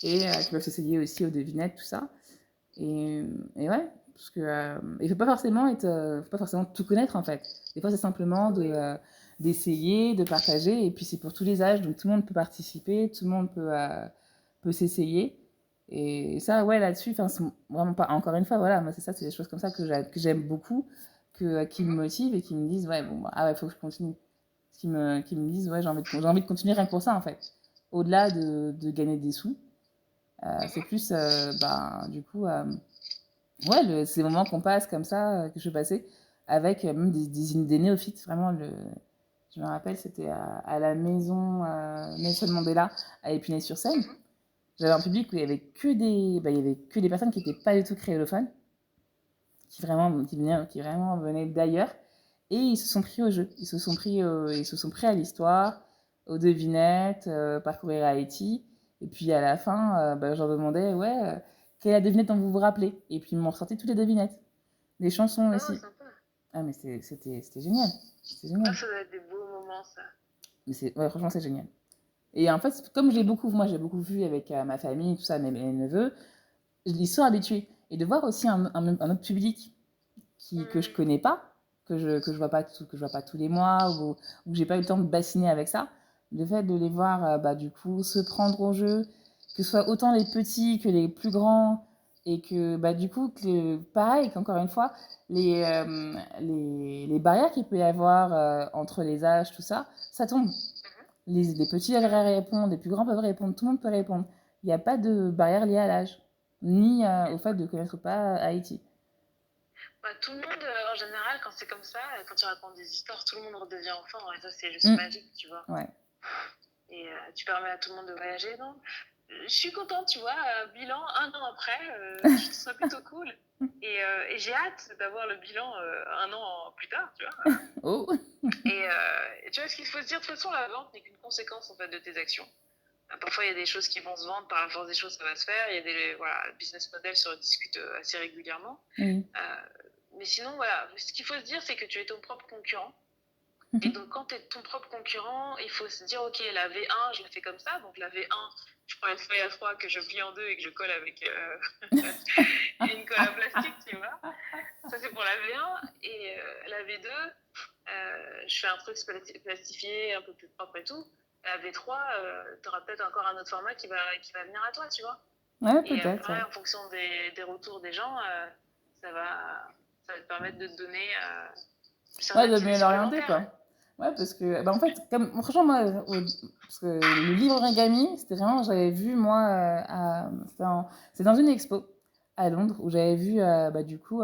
et qui peuvent s'essayer aussi aux devinettes, tout ça. Et ouais, parce que il faut pas forcément tout connaître en fait. Des fois, c'est simplement d'essayer, de partager, et puis c'est pour tous les âges, donc tout le monde peut participer, tout le monde peut s'essayer. Et ça, ouais, là-dessus, c'est vraiment pas. Encore une fois, voilà, moi, c'est ça, c'est des choses comme ça que j'aime beaucoup, qui me motivent et qui me disent, ouais, bon, bah, ah ouais, faut que je continue. qui me disent, ouais, j'ai envie de continuer rien que pour ça, en fait. Au-delà de gagner des sous, c'est plus, du coup, ouais, ces moments qu'on passe comme ça, que je passais avec même des néophytes. Vraiment, je me rappelle, c'était à la maison Nelson Mandela à Épinay-sur-Seine. J'avais un public où il y avait que des personnes qui n'étaient pas du tout créolophones, qui vraiment venaient d'ailleurs. Et ils se sont pris au jeu. Ils se sont pris à l'histoire, aux devinettes, parcourir Haïti. Et puis à la fin, je leur demandais, ouais, quelle est la devinette dont vous vous rappelez? Et puis ils m'ont ressorti toutes les devinettes. Les chansons Oh, aussi. sympa. Ah, mais c'était génial. C'était génial. Ah, ça doit être des beaux moments, ça. Mais ouais, franchement, c'est génial. Et en fait, comme moi j'ai beaucoup vu avec ma famille, tout ça, mes neveux, ils sont habitués. Et de voir aussi un autre public que je connais pas, que je vois pas que je vois pas tous les mois, ou que j'ai pas eu le temps de bassiner avec ça, le fait de les voir, du coup, se prendre au jeu, que ce soit autant les petits que les plus grands, et que, du coup, pareil, qu'encore une fois, les barrières qu'il peut y avoir entre les âges, tout ça, ça tombe. Les petits répondent, les plus grands peuvent répondre, tout le monde peut répondre. Il n'y a pas de barrière liée à l'âge, ni au fait de connaître pas Haïti. Bah, tout le monde, en général, quand c'est comme ça, quand tu racontes des histoires, tout le monde redevient enfant. Et ça, c'est juste magique, tu vois. Ouais. Et tu permets à tout le monde de voyager. Non, je suis contente, tu vois. Bilan, 1 an après, je trouve ça plutôt cool. Et j'ai hâte d'avoir le bilan 1 an plus tard, tu vois. Oh. Et tu vois, ce qu'il faut se dire, de toute façon, la vente n'est qu'une conséquence en fait, de tes actions. Parfois, il y a des choses qui vont se vendre, par la force des choses, ça va se faire. Il y a le business model se rediscute assez régulièrement. Mais sinon, voilà, ce qu'il faut se dire, c'est que tu es ton propre concurrent. Et donc, quand tu es ton propre concurrent, il faut se dire, OK, la V1, je la fais comme ça. Donc, la V1, je prends une feuille à 3 que je plie en 2 et que je colle avec une colle à plastique, tu vois. Ça, c'est pour la V1. Et la V2, je fais un truc plastifié, un peu plus propre et tout. La V3, tu auras peut-être encore un autre format qui va venir à toi, tu vois. Ouais, et peut-être. après, en fonction des retours des gens, ça va te permettre de te donner ouais, de mieux l'orienter, quoi. Ouais, parce que, en fait, franchement, moi, parce que le livre origami, c'était vraiment, j'avais vu, moi, c'est dans une expo à Londres, où j'avais vu, du coup,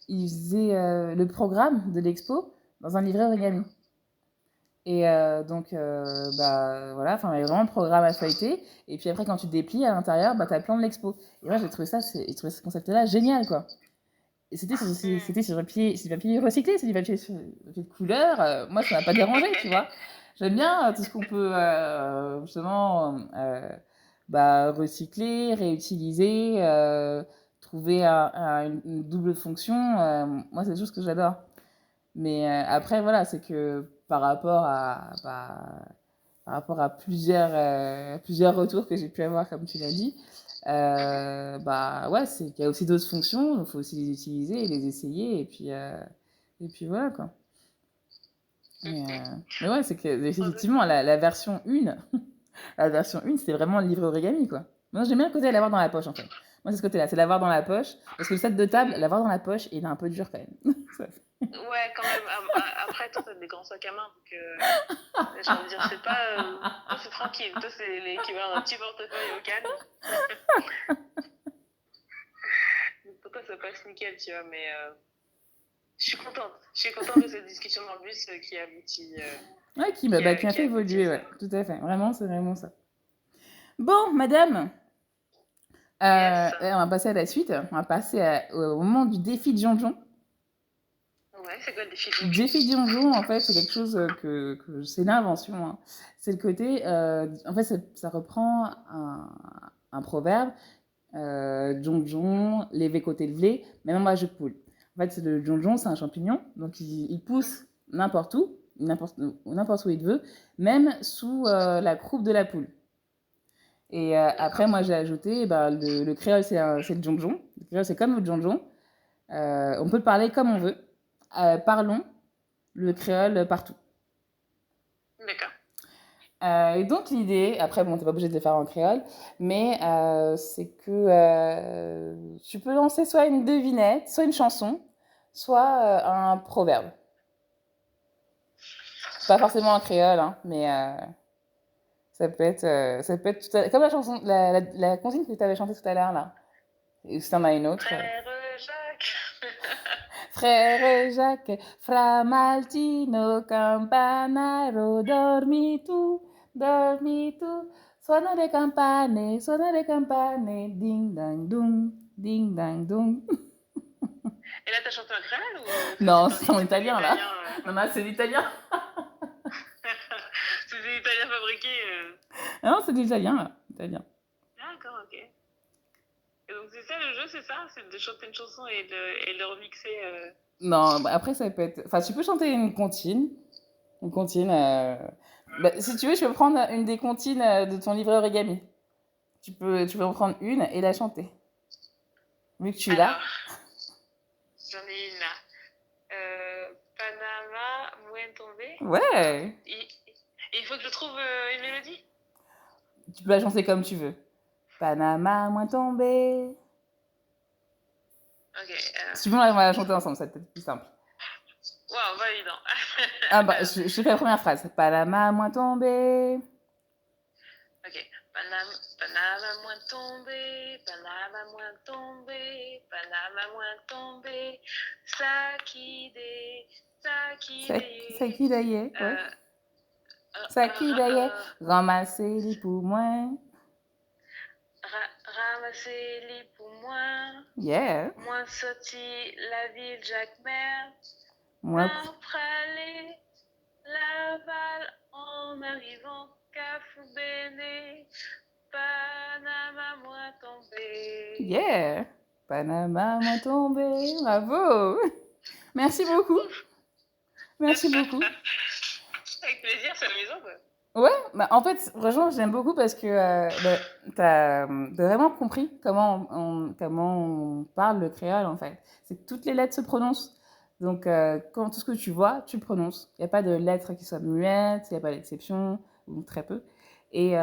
ils faisaient le programme de l'expo dans un livret origami. Et donc, voilà, enfin, il y avait vraiment le programme à feuilleter. Et puis après, quand tu déplies à l'intérieur, t'as le plan de l'expo. Et moi, j'ai trouvé ce concept-là génial, quoi. Et c'était sur du papier recyclé, c'est du papier de couleur. Moi, ça m'a pas dérangé, tu vois. J'aime bien tout ce qu'on peut, justement, recycler, réutiliser, trouver une double fonction. Moi, c'est des choses que j'adore. Mais après, voilà, c'est que par rapport à plusieurs retours que j'ai pu avoir, comme tu l'as dit, ouais, c'est qu'il y a aussi d'autres fonctions, il faut aussi les utiliser et les essayer, et puis voilà, quoi. Mais ouais, c'est que, effectivement, la version 1, la version 1, c'était vraiment le livre origami, quoi. Moi, j'aime bien le côté de l'avoir dans la poche, en fait. Moi, c'est ce côté-là, c'est l'avoir dans la poche, parce que le set de table, l'avoir dans la poche, il est un peu dur, quand même. Ouais, quand même. Après, toi, t'as des grands sacs à main, donc j'ai envie de dire, c'est pas. Toi, c'est tranquille. Toi, c'est l'équivalent d'un petit portefeuille au calme. Pour toi, ça passe nickel, tu vois, mais je suis contente. Je suis contente de cette discussion dans le bus qui aboutit. Ouais, qui m'a fait évoluer, ouais, tout à fait. Vraiment, c'est vraiment ça. Bon, madame, Yes. on va passer à la suite. On va passer au moment du défi de Jonjon. Ouais, c'est quoi le défi de Jonjon? Défi de Jonjon, en fait, c'est quelque chose que c'est une invention. Hein. C'est le côté, en fait, ça reprend un proverbe, Jonjon, levé côté levé, même moi je poule. En fait, le Jonjon, c'est un champignon, donc il pousse n'importe où il veut, même sous la croupe de la poule. Et après, moi, j'ai ajouté, le créole, c'est le Jonjon. Le créole, c'est comme le Jonjon. On peut le parler comme on veut. Parlons le créole partout. D'accord. Et donc, l'idée, après, bon, t'es pas obligé de le faire en créole, mais c'est que tu peux lancer soit une devinette, soit une chanson, soit un proverbe. Pas forcément en créole, hein, mais ça peut être tout à... comme la chanson, la comptine que tu avais chantée tout à l'heure, là. Et si t'en as une autre. Frère Jacques. Frère Jacques, Fra Maltino, Campanaro, dormi tu, suona le campane, ding dang dung. Et là, t'as chanté en créole ou Non, c'est en c'était italien, là. l'italien Non, non, c'est l'italien. C'était l'italien fabriqué Ah non, c'est l'italien, là. Italien. D'accord, ok. Et donc, c'est ça le jeu, c'est ça? C'est de chanter une chanson et de le remixer Non, bah après, ça peut être... Enfin, tu peux chanter une comptine. Une comptine... Bah, si tu veux, je peux prendre une des comptines de ton livret origami. Tu peux en prendre une et la chanter. Vu que tu l'as. Alors, j'en ai une là. Panama, Mouen tombé. Ouais. Il faut que je trouve une mélodie. Tu peux la chanter comme tu veux. Panama, moins tombé. Ok. Si tu veux, on va la chanter ensemble, ça va être plus simple. Waouh, validant. Ah bah, je fais la première phrase. Panama, moins tombé. Ok. Panama, moins tombé. Panama, moins tombé. Panama, moins tombé. Sakide. Sakidaye, ouais. Sakidaye, ramasser les poumons. Ramasser les poumons. Yeah. Moi sorti la ville Jacques-Mer. Moi. Après aller Laval en arrivant Cafoubéné. Panama, moi tombé. Yeah. Panama, moi tombé. Bravo. Merci beaucoup. Merci beaucoup. Avec plaisir, c'est amusant quoi. Ouais, bah en fait, franchement, j'aime beaucoup parce que bah, t'as vraiment compris comment on parle le créole, en fait. C'est que toutes les lettres se prononcent. Donc, quand tout ce que tu vois, tu le prononces. Il n'y a pas de lettres qui soient muettes, il n'y a pas d'exception, ou très peu. Et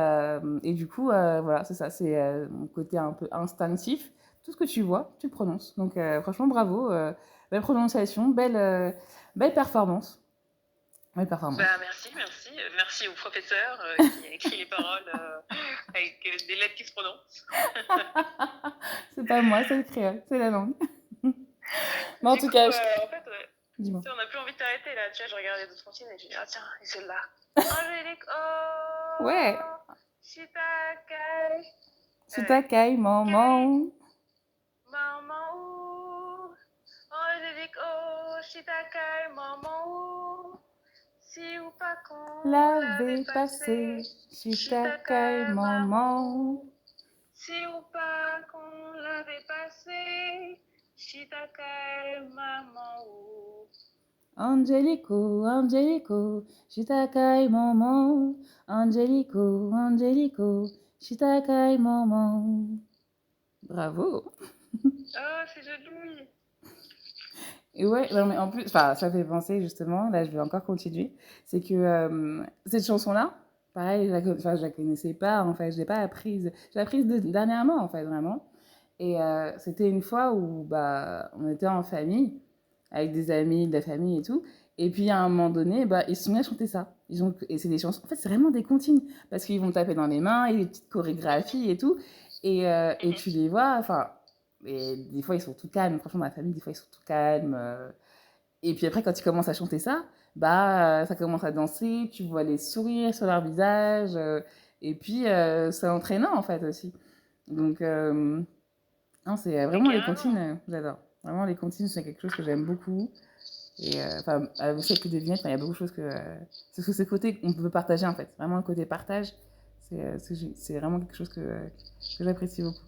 du coup, voilà, c'est ça, c'est mon côté un peu instinctif. Tout ce que tu vois, tu le prononces. Donc, franchement, bravo. Belle prononciation, belle performance. Belle performance. Bah, merci. Merci au professeur qui a écrit les paroles avec des lettres qui se prononcent. C'est pas moi, c'est le créole, c'est la langue. Mais en tout cas, en fait, dis-moi. On n'a plus envie de t'arrêter là. Tu vois, je regardais d'autres comptines et je dis, ah tiens, et celle-là. Angélique, oh Ouais. Chitakai. Chitakai, maman. Maman, Angélique, oh Chitakai, maman. Si ou pas qu'on l'avait passé. Chitakai, maman. Si ou pas qu'on l'avait passé. Chitakai, maman. Angelico, Angelico, Chitakai, maman. Angelico, Angelico, Chitakai, maman. Bravo. Oh, c'est joli. Et ouais, non, mais en plus, ça fait penser justement, là je vais encore continuer, c'est que cette chanson-là, pareil, je la connaissais pas, en fait, je l'ai pas apprise, je l'ai apprise dernièrement, en fait, vraiment. Et c'était une fois où bah, on était en famille, avec des amis, de la famille et tout, et puis à un moment donné, bah, ils se sont mis à chanter ça. Et c'est des chansons, en fait, c'est vraiment des comptines, parce qu'ils vont taper dans les mains, et des petites chorégraphies et tout, et tu les vois, enfin. Et des fois, ils sont tout calmes. Franchement, dans la famille, des fois, ils sont tout calmes. Et puis après, quand ils commencent à chanter ça, bah, ça commence à danser. Tu vois les sourires sur leur visage. Et puis, c'est entraînant, en fait, aussi. Donc, non, c'est vraiment les comptines, j'adore. Vraiment, les comptines, c'est quelque chose que j'aime beaucoup. Et enfin, aussi avec les devinettes, il y a beaucoup de choses que. C'est ce côté qu'on peut partager, en fait. Vraiment, le côté partage, c'est vraiment quelque chose que j'apprécie beaucoup.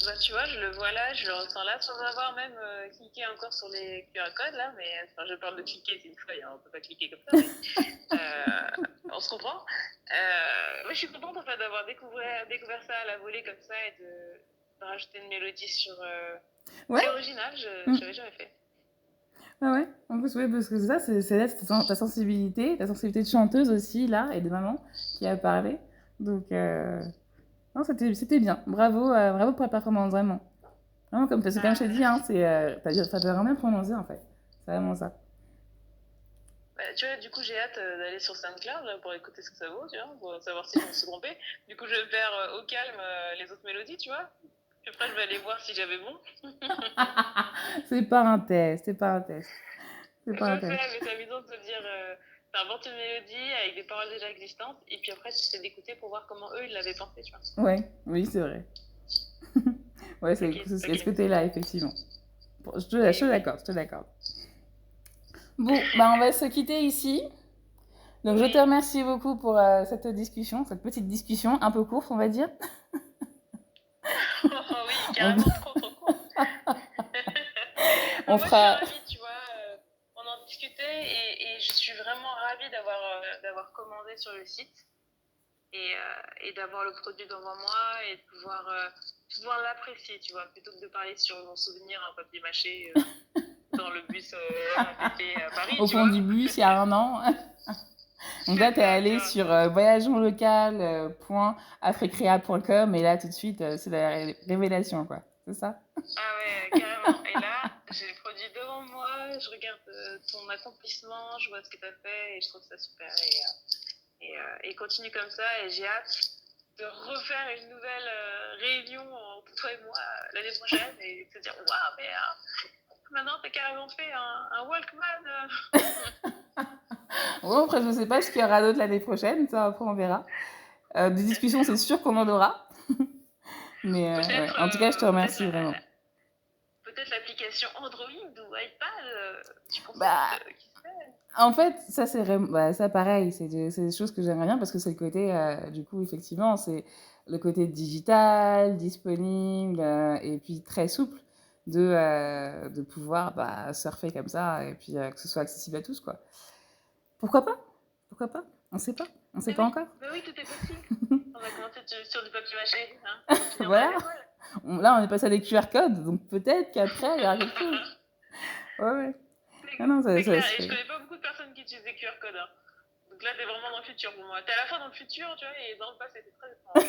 Bah, tu vois, je le vois là, je le ressens là, sans avoir même cliqué encore sur les QR codes là, mais enfin, je parle de cliquer, c'est une feuille, hein, on peut pas cliquer comme ça, mais on se comprend. Moi, je suis contente en fait d'avoir découvert ça à la volée comme ça et de rajouter une mélodie sur. Ouais. C'est original, je l'avais jamais fait. Ah ouais, en plus, oui, parce que ça, c'est là, ta sensibilité de chanteuse aussi, là, et de maman qui a parlé. Donc, non, c'était bien. Bravo, bravo pour la performance, vraiment. Vraiment, comme je t'ai dit, hein, t'as vraiment bien prononcé, en fait. C'est vraiment ça. Bah, tu vois, du coup, j'ai hâte d'aller sur SoundCloud là, pour écouter ce que ça vaut, tu vois, pour savoir si je me suis trompée. Du coup, je vais faire au calme les autres mélodies, tu vois. Puis après, je vais aller voir si j'avais bon. C'est pas un test, c'est pas un test, c'est Je pas un sais, test. mais c'est amusant de se dire, t'inventes une mélodie avec des paroles déjà existantes, et puis après, tu essaies d'écouter pour voir comment eux, ils l'avaient pensé, tu vois. Ouais, oui, c'est vrai. Ouais, Ok, c'est ce ok. côté-là, effectivement. Bon, je Oui, te oui. l'accorde, je te l'accorde. Bon, bah on va se quitter ici. Donc je te Oui. remercie beaucoup pour cette discussion, cette petite discussion un peu courte, on va dire. Oh, oui, On, carrément trop, trop court. on Moi, je suis fera. ravie, tu vois. On en discutait et je suis vraiment ravie d'avoir commandé sur le site et d'avoir le produit devant moi et de pouvoir l'apprécier, tu vois, plutôt que de parler sur mon souvenir en papier mâché dans le bus RATP à Paris, Au tu fond vois. du bus il y a un an. Donc là, C'est tu es ça, tu allé vois. sur voyageonlocal.africrea.com et là, tout de suite, c'est la révélation, quoi. C'est ça? Ah ouais, carrément. Et là, j'ai le produit devant moi, je regarde ton accomplissement, je vois ce que tu as fait et je trouve ça super. Et continue comme ça et j'ai hâte de refaire une nouvelle réunion entre toi et moi l'année prochaine et de te dire waouh, mais maintenant t'as carrément fait un Walkman. Bon, après, je ne sais pas ce qu'il y aura d'autre l'année prochaine, ça, après, on verra. Des discussions, c'est sûr qu'on en aura. Mais ouais. En tout cas, je te remercie vraiment. Peut-être l'application Android ou iPad, tu conceptes, Bah, qui sait. en fait, ça, c'est bah, ça, pareil, c'est des choses que j'aimerais bien parce que c'est le côté, du coup, effectivement, c'est le côté digital, disponible et puis très souple de pouvoir bah, surfer comme ça et puis que ce soit accessible à tous, quoi. Pourquoi pas? Pourquoi pas? On sait pas. On sait pas encore. Mais oui, tout est possible. On va commencer sur du papier mâché, hein, pour finir dans Voilà. les étoiles. Là, on est passé à des QR codes, donc peut-être qu'après, il y aura quelque chose. Ouais, ouais. Ah non, C'est ça clair, se et je fait. connais pas beaucoup de personnes qui utilisent des QR codes. Hein. Donc là, t'es vraiment dans le futur pour moi. T'es à la fois dans le futur, tu vois, et dans le passé, c'est très étrange.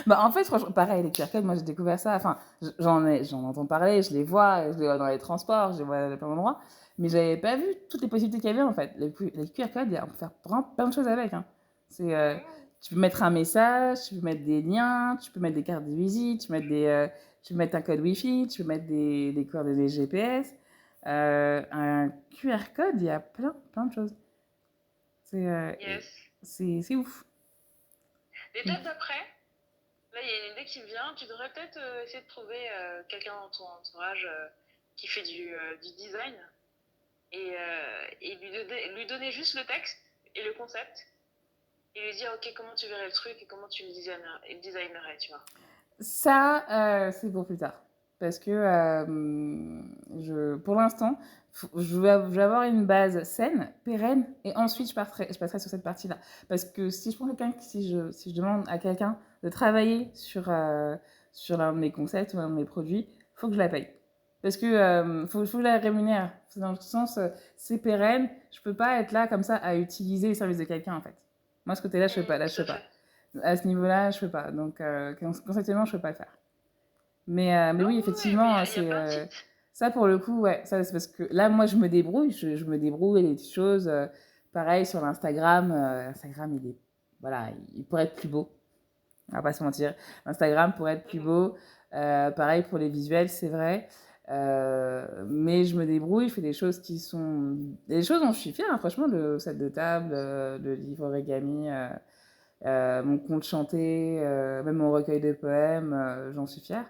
Bah, en fait, franchement, pareil, les QR-codes, moi j'ai découvert ça. Enfin, j'en entends parler, je les vois dans les transports, je les vois à plein d'endroits. Mais j'avais pas vu toutes les possibilités qu'il y avait en fait. Les QR-codes, on peut faire vraiment plein de choses avec. Hein. C'est, tu peux mettre un message, tu peux mettre des liens, tu peux mettre des cartes de visite, tu peux mettre un code Wi-Fi, tu peux mettre des coordonnées GPS. Un QR-code, il y a plein de choses. C'est Yes. c'est ouf. L'étape d'après, là, il y a une idée qui me vient. Tu devrais peut-être essayer de trouver quelqu'un dans ton entourage qui fait du design et lui donner juste le texte et le concept et lui dire, OK, comment tu verrais le truc et comment tu le designerais, tu vois. Ça, c'est pour plus tard. Parce que pour l'instant, je vais avoir une base saine, pérenne, et ensuite je passerai sur cette partie-là. Parce que si je prends quelqu'un, si je demande à quelqu'un de travailler sur l'un de mes concepts ou un de mes produits, il faut que je la paye. Parce que faut que je la rémunère. C'est dans le sens, c'est pérenne, je peux pas être là comme ça à utiliser les services de quelqu'un en fait. Moi, ce côté-là, je fais pas. Là, je Tout fais à pas. fait. À ce niveau-là, je peux pas. Donc, conceptuellement, je peux pas le faire. Mais Non, oui, ouais, mais effectivement, il y a c'est plein de sites. ça pour le coup, ouais. Ça, c'est parce que là, moi, je me débrouille. Je me débrouille des petites choses. Pareil sur l'Instagram. Instagram, il est, voilà, il pourrait être plus beau. On va pas se mentir. Instagram pourrait être plus beau. Pareil pour les visuels, c'est vrai. Mais je me débrouille, je fais des choses qui sont des choses dont je suis fière. Hein, franchement, le set de table, le livre origami. Mon conte chanté, même mon recueil de poèmes, j'en suis fière.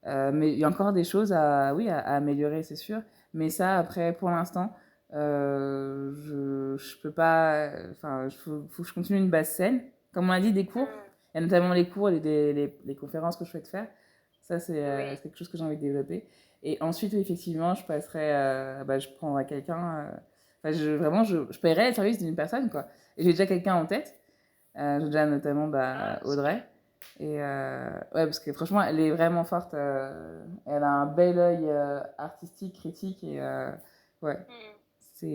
Mais il y a encore des choses oui, à améliorer, c'est sûr. Mais ça, après, pour l'instant, je peux pas. Enfin, faut que je continue une base saine. Comme on a dit, des cours. Il y a notamment les cours et les conférences que je souhaite faire. Ça, c'est Oui. quelque chose que j'ai envie de développer. Et ensuite, oui, effectivement, je passerai. Bah, je prendrai quelqu'un. Enfin, vraiment, je paierai le service d'une personne, quoi. Et j'ai déjà quelqu'un en tête. J'ai déjà notamment bah, Ah, super. Audrey. Et ouais, parce que franchement, elle est vraiment forte. Elle a un bel œil artistique, critique. Et ouais, Mm. c'est.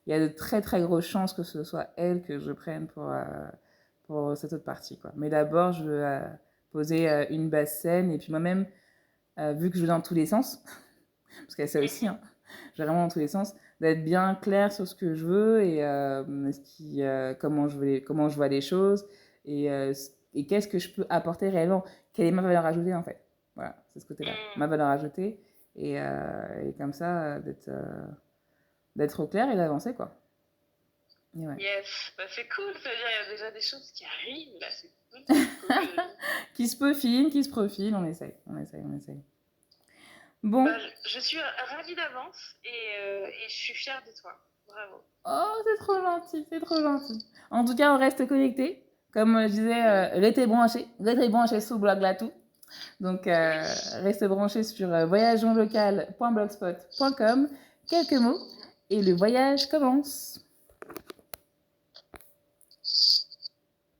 Il y a de très très grosses chances que ce soit elle que je prenne pour cette autre partie. Quoi. Mais d'abord, je veux poser une base saine. Et puis moi-même, vu que je vais dans tous les sens, parce qu'il y a ça aussi, hein, je vais vraiment dans tous les sens, d'être bien clair sur ce que je veux et comment je vois les choses et qu'est-ce que je peux apporter réellement, quelle est ma valeur ajoutée en fait. Voilà, c'est ce côté-là, ma valeur ajoutée et comme ça, d'être au clair et d'avancer quoi. Et ouais. Yes, bah, c'est cool, ça veut dire il y a déjà des choses qui arrivent là, c'est cool. Faut que- Qui se peaufine, qui se profile, on essaye, on essaye, on essaye. Bon. Bah, je suis ravie d'avance et je suis fière de toi. Bravo. Oh, c'est trop gentil, c'est trop gentil. En tout cas, on reste connectés. Comme je disais, restez branchés sous blog là tout. Donc, Oui. restez branchés sur voyageonlocal.blogspot.com. Quelques mots et le voyage commence.